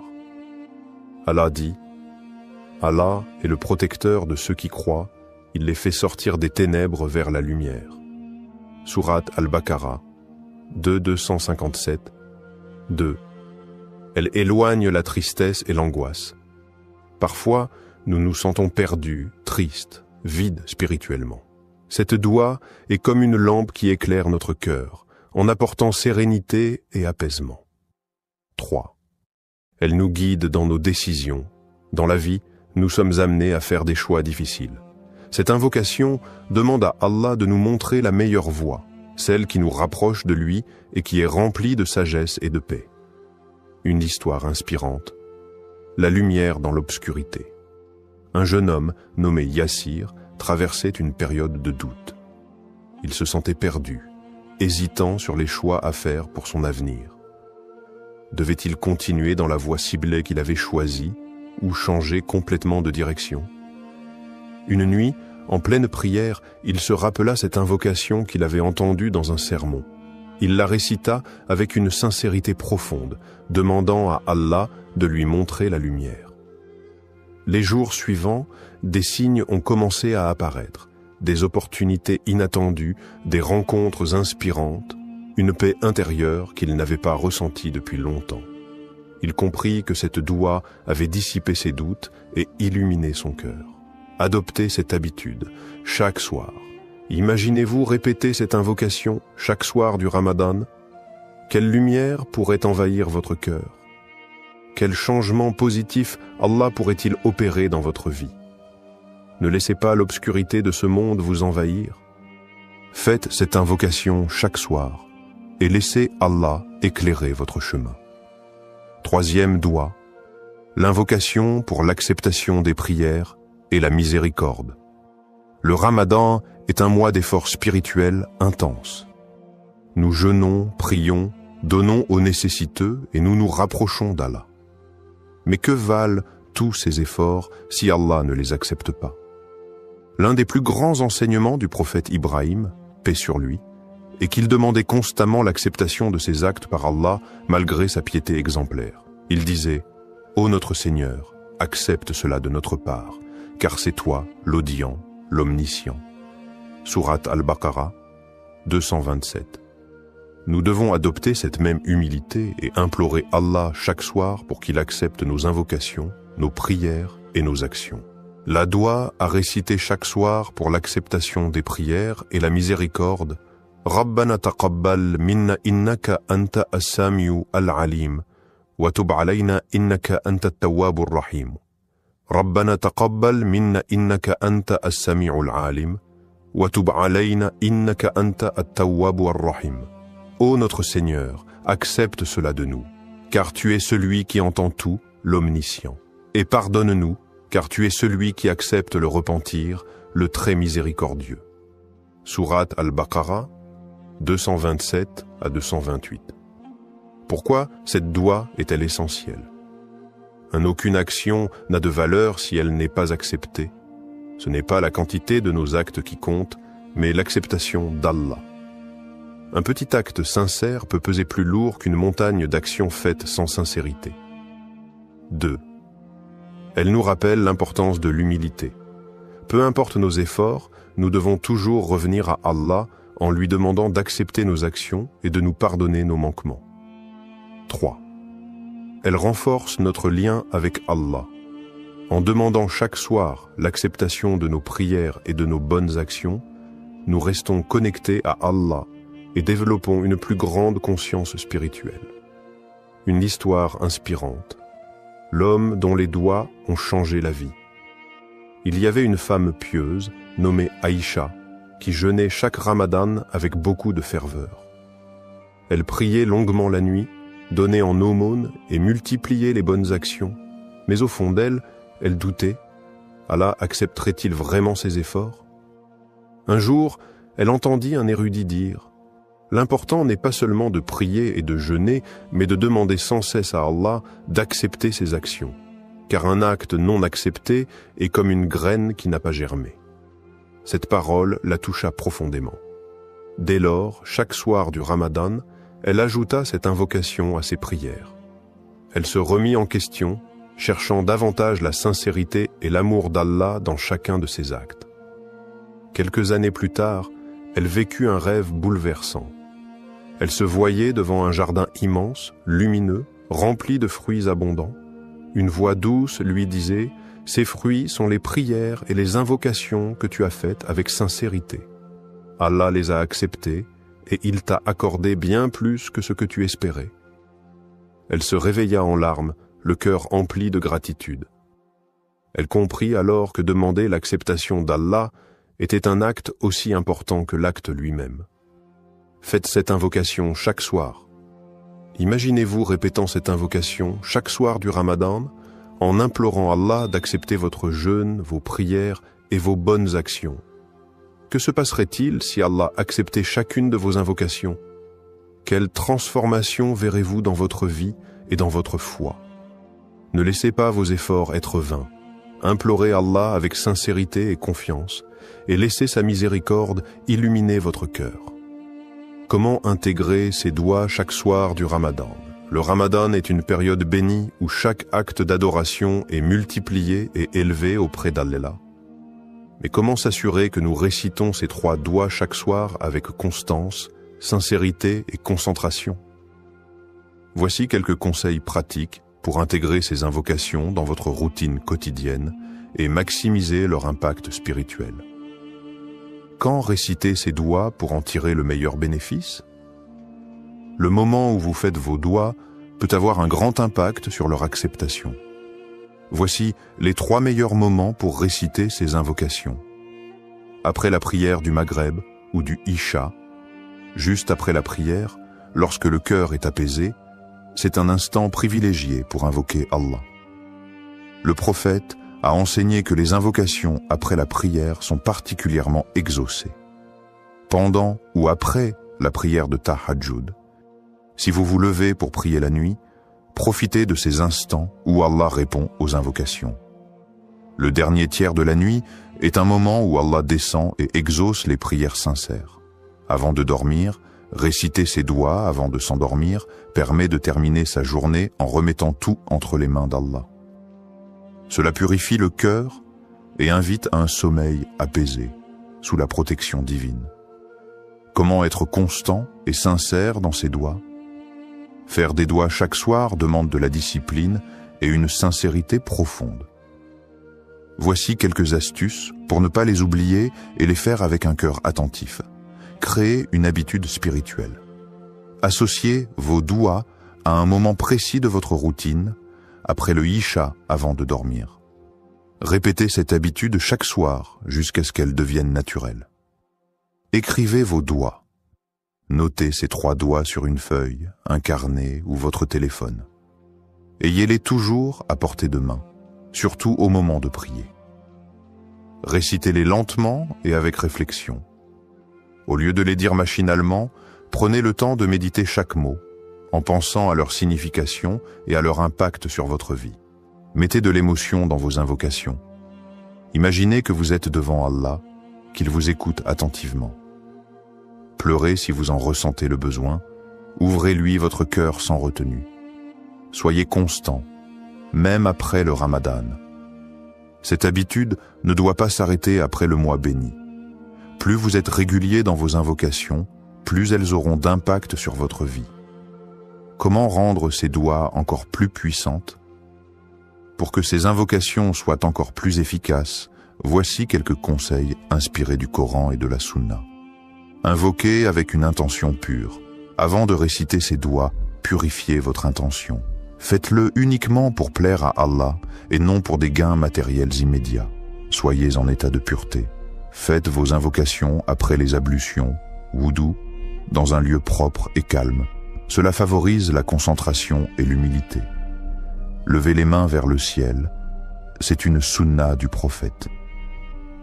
Allah dit: « Allah est le protecteur de ceux qui croient, il les fait sortir des ténèbres vers la lumière. » Sourate Al-Baqarah 2.257 2. Elle éloigne la tristesse et l'angoisse. Parfois, nous nous sentons perdus, tristes, vides spirituellement. Cette doua est comme une lampe qui éclaire notre cœur, en apportant sérénité et apaisement. 3. Elle nous guide dans nos décisions. Dans la vie, Nous sommes amenés à faire des choix difficiles. Cette invocation demande à Allah de nous montrer la meilleure voie, celle qui nous rapproche de lui et qui est remplie de sagesse et de paix. Une histoire inspirante. La lumière dans l'obscurité. Un jeune homme nommé Yassir traversait une période de doute. Il se sentait perdu, hésitant sur les choix à faire pour son avenir. Devait-il continuer dans la voie ciblée qu'il avait choisie ou changer complètement de direction? Une nuit, en pleine prière, il se rappela cette invocation qu'il avait entendue dans un sermon. Il la récita avec une sincérité profonde, demandant à Allah de lui montrer la lumière. Les jours suivants, des signes ont commencé à apparaître, des opportunités inattendues, des rencontres inspirantes, une paix intérieure qu'il n'avait pas ressentie depuis longtemps. Il comprit que cette doua avait dissipé ses doutes et illuminé son cœur. Adoptez cette habitude, chaque soir. Imaginez-vous répéter cette invocation chaque soir du Ramadan. Quelle lumière pourrait envahir votre cœur? Quel changement positif Allah pourrait-il opérer dans votre vie? Ne laissez pas l'obscurité de ce monde vous envahir. Faites cette invocation chaque soir et laissez Allah éclairer votre chemin. Troisième doua, l'invocation pour l'acceptation des prières et la miséricorde. Le Ramadan est un mois d'efforts spirituels intenses. Nous jeûnons, prions, donnons aux nécessiteux et nous nous rapprochons d'Allah. Mais que valent tous ces efforts si Allah ne les accepte pas? L'un des plus grands enseignements du prophète Ibrahim, paix sur lui, est qu'il demandait constamment l'acceptation de ses actes par Allah malgré sa piété exemplaire. Il disait « Ô notre Seigneur, accepte cela de notre part, car c'est toi l'audient, l'omniscient. » Sourate Al-Baqarah, 227. Nous devons adopter cette même humilité et implorer Allah chaque soir pour qu'il accepte nos invocations, nos prières et nos actions. La doua à réciter chaque soir pour l'acceptation des prières et la miséricorde. Rabbana taqabbal minna innaka anta as-sami'u al-alim wa tub alayna innaka anta at-tawwabur rahim. Rabbana taqabbal minna innaka anta as-sami'u al-alim wa tub alayna innaka anta at-tawwabur rahim. Ô notre Seigneur, accepte cela de nous, car tu es celui qui entend tout, l'omniscient. Et pardonne-nous, car tu es celui qui accepte le repentir, le très miséricordieux. Sourate Al-Baqarah, 227 à 228. Pourquoi cette doua est-elle essentielle? Aucune action n'a de valeur si elle n'est pas acceptée. Ce n'est pas la quantité de nos actes qui compte, mais l'acceptation d'Allah. Un petit acte sincère peut peser plus lourd qu'une montagne d'actions faites sans sincérité. 2. Elle nous rappelle l'importance de l'humilité. Peu importe nos efforts, nous devons toujours revenir à Allah en lui demandant d'accepter nos actions et de nous pardonner nos manquements. 3. Elle renforce notre lien avec Allah. En demandant chaque soir l'acceptation de nos prières et de nos bonnes actions, nous restons connectés à Allah et développons une plus grande conscience spirituelle. Une histoire inspirante. L'homme dont les doigts ont changé la vie. Il y avait une femme pieuse, nommée Aïcha, qui jeûnait chaque Ramadan avec beaucoup de ferveur. Elle priait longuement la nuit, donnait en aumône et multipliait les bonnes actions, mais au fond d'elle, elle doutait. Allah accepterait-il vraiment ses efforts? Un jour, elle entendit un érudit dire « L'important n'est pas seulement de prier et de jeûner, mais de demander sans cesse à Allah d'accepter ses actions, car un acte non accepté est comme une graine qui n'a pas germé. » Cette parole la toucha profondément. Dès lors, chaque soir du Ramadan, elle ajouta cette invocation à ses prières. Elle se remit en question, cherchant davantage la sincérité et l'amour d'Allah dans chacun de ses actes. Quelques années plus tard, elle vécut un rêve bouleversant. Elle se voyait devant un jardin immense, lumineux, rempli de fruits abondants. Une voix douce lui disait « Ces fruits sont les prières et les invocations que tu as faites avec sincérité. Allah les a acceptés et il t'a accordé bien plus que ce que tu espérais. » Elle se réveilla en larmes, le cœur empli de gratitude. Elle comprit alors que demander l'acceptation d'Allah était un acte aussi important que l'acte lui-même. Faites cette invocation chaque soir. Imaginez-vous répétant cette invocation chaque soir du Ramadan en implorant Allah d'accepter votre jeûne, vos prières et vos bonnes actions. Que se passerait-il si Allah acceptait chacune de vos invocations? Quelle transformation verrez-vous dans votre vie et dans votre foi? Ne laissez pas vos efforts être vains. Implorez Allah avec sincérité et confiance et laissez sa miséricorde illuminer votre cœur. Comment intégrer ces doigts chaque soir du Ramadan? Le Ramadan est une période bénie où chaque acte d'adoration est multiplié et élevé auprès d'Allah. Mais comment s'assurer que nous récitons ces 3 doigts chaque soir avec constance, sincérité et concentration? Voici quelques conseils pratiques pour intégrer ces invocations dans votre routine quotidienne et maximiser leur impact spirituel. Quand réciter ces doigts pour en tirer le meilleur bénéfice? Le moment où vous faites vos doigts peut avoir un grand impact sur leur acceptation. Voici les 3 meilleurs moments pour réciter ces invocations. Après la prière du Maghreb ou du Isha, juste après la prière, lorsque le cœur est apaisé, c'est un instant privilégié pour invoquer Allah. Le prophète a enseigné que les invocations après la prière sont particulièrement exaucées. Pendant ou après la prière de Tahajjud, si vous vous levez pour prier la nuit, profitez de ces instants où Allah répond aux invocations. Le dernier tiers de la nuit est un moment où Allah descend et exauce les prières sincères. Avant de dormir, réciter ses doigts avant de s'endormir permet de terminer sa journée en remettant tout entre les mains d'Allah. Cela purifie le cœur et invite à un sommeil apaisé, sous la protection divine. Comment être constant et sincère dans ses doigts? Faire des doigts chaque soir demande de la discipline et une sincérité profonde. Voici quelques astuces pour ne pas les oublier et les faire avec un cœur attentif. Créez une habitude spirituelle. Associez vos doigts à un moment précis de votre routine, après le Isha avant de dormir. Répétez cette habitude chaque soir jusqu'à ce qu'elle devienne naturelle. Écrivez vos doigts. Notez ces 3 doigts sur une feuille, un carnet ou votre téléphone. Ayez-les toujours à portée de main, surtout au moment de prier. Récitez-les lentement et avec réflexion. Au lieu de les dire machinalement, prenez le temps de méditer chaque mot, en pensant à leur signification et à leur impact sur votre vie. Mettez de l'émotion dans vos invocations. Imaginez que vous êtes devant Allah, qu'il vous écoute attentivement. Pleurez si vous en ressentez le besoin, ouvrez-lui votre cœur sans retenue. Soyez constant, même après le Ramadan. Cette habitude ne doit pas s'arrêter après le mois béni. Plus vous êtes régulier dans vos invocations, plus elles auront d'impact sur votre vie. Comment rendre ces doigts encore plus puissantes? Pour que ces invocations soient encore plus efficaces, voici quelques conseils inspirés du Coran et de la Sunna. Invoquez avec une intention pure. Avant de réciter ces doigts, purifiez votre intention. Faites-le uniquement pour plaire à Allah et non pour des gains matériels immédiats. Soyez en état de pureté. Faites vos invocations après les ablutions, wudu, dans un lieu propre et calme. Cela favorise la concentration et l'humilité. Levez les mains vers le ciel. C'est une sunna du prophète.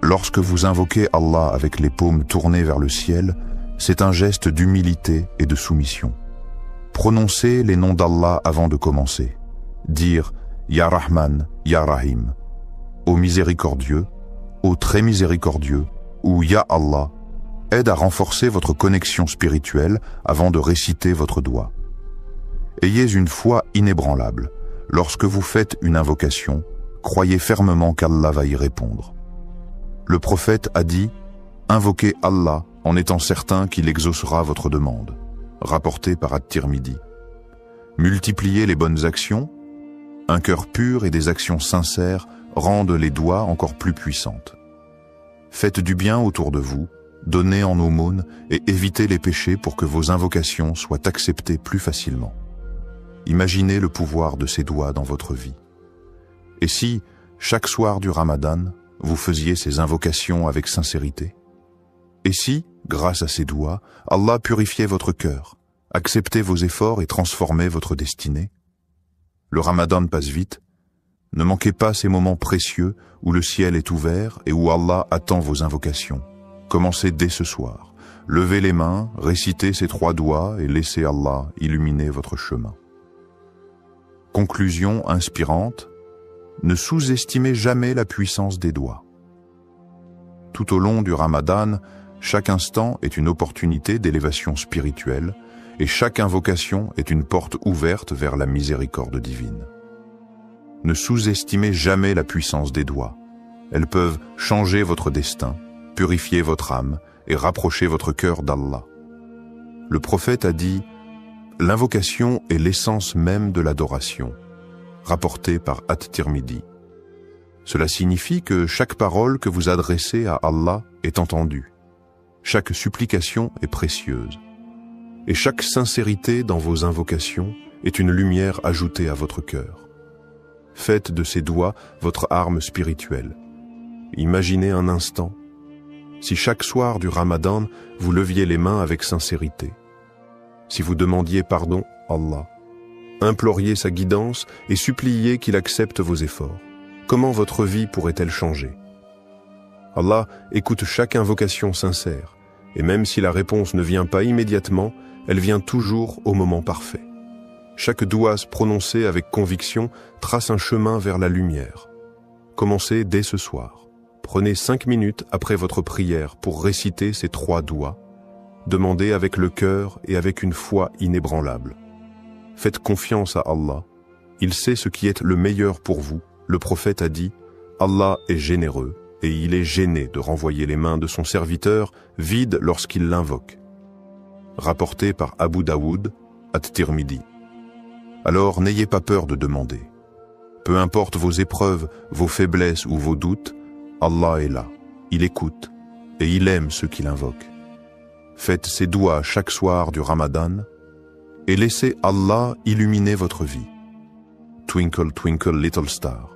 Lorsque vous invoquez Allah avec les paumes tournées vers le ciel, c'est un geste d'humilité et de soumission. Prononcez les noms d'Allah avant de commencer. Dire « Ya Rahman, Ya Rahim » ô miséricordieux, ô très miséricordieux, ou Ya Allah, aide à renforcer votre connexion spirituelle avant de réciter votre doigt. Ayez une foi inébranlable. Lorsque vous faites une invocation, croyez fermement qu'Allah va y répondre. Le prophète a dit « Invoquez Allah en étant certain qu'il exaucera votre demande » rapporté par At-Tirmidhi. Multipliez les bonnes actions. Un cœur pur et des actions sincères rendent les doigts encore plus puissantes. Faites du bien autour de vous, donnez en aumône et évitez les péchés pour que vos invocations soient acceptées plus facilement. Imaginez le pouvoir de ces doigts dans votre vie. Et si, chaque soir du Ramadan, vous faisiez ces invocations avec sincérité? Et si, grâce à ces doigts, Allah purifiait votre cœur, acceptait vos efforts et transformait votre destinée? Le Ramadan passe vite. Ne manquez pas ces moments précieux où le ciel est ouvert et où Allah attend vos invocations. Commencez dès ce soir. Levez les mains, récitez ces 3 doigts et laissez Allah illuminer votre chemin. Conclusion inspirante: ne sous-estimez jamais la puissance des doigts. Tout au long du Ramadan, chaque instant est une opportunité d'élévation spirituelle et chaque invocation est une porte ouverte vers la miséricorde divine. Ne sous-estimez jamais la puissance des doigts. Elles peuvent changer votre destin, purifier votre âme et rapprocher votre cœur d'Allah. Le prophète a dit « L'invocation est l'essence même de l'adoration », rapporté par At-Tirmidhi. Cela signifie que chaque parole que vous adressez à Allah est entendue. Chaque supplication est précieuse. Et chaque sincérité dans vos invocations est une lumière ajoutée à votre cœur. Faites de ces doigts votre arme spirituelle. Imaginez un instant, si chaque soir du Ramadan, vous leviez les mains avec sincérité, si vous demandiez pardon à Allah, imploriez sa guidance et suppliez qu'il accepte vos efforts, comment votre vie pourrait-elle changer? Allah écoute chaque invocation sincère, et même si la réponse ne vient pas immédiatement, elle vient toujours au moment parfait. Chaque doigt prononcé avec conviction trace un chemin vers la lumière. Commencez dès ce soir. Prenez 5 minutes après votre prière pour réciter ces 3 doigts. Demandez avec le cœur et avec une foi inébranlable. Faites confiance à Allah. Il sait ce qui est le meilleur pour vous. Le prophète a dit « Allah est généreux et il est gêné de renvoyer les mains de son serviteur vides lorsqu'il l'invoque. » Rapporté par Abu Daoud, At-Tirmidhi. Alors n'ayez pas peur de demander. Peu importe vos épreuves, vos faiblesses ou vos doutes, Allah est là, il écoute et il aime ceux qui l'invoquent. Faites ces doigts chaque soir du Ramadan et laissez Allah illuminer votre vie. Twinkle, twinkle, little star.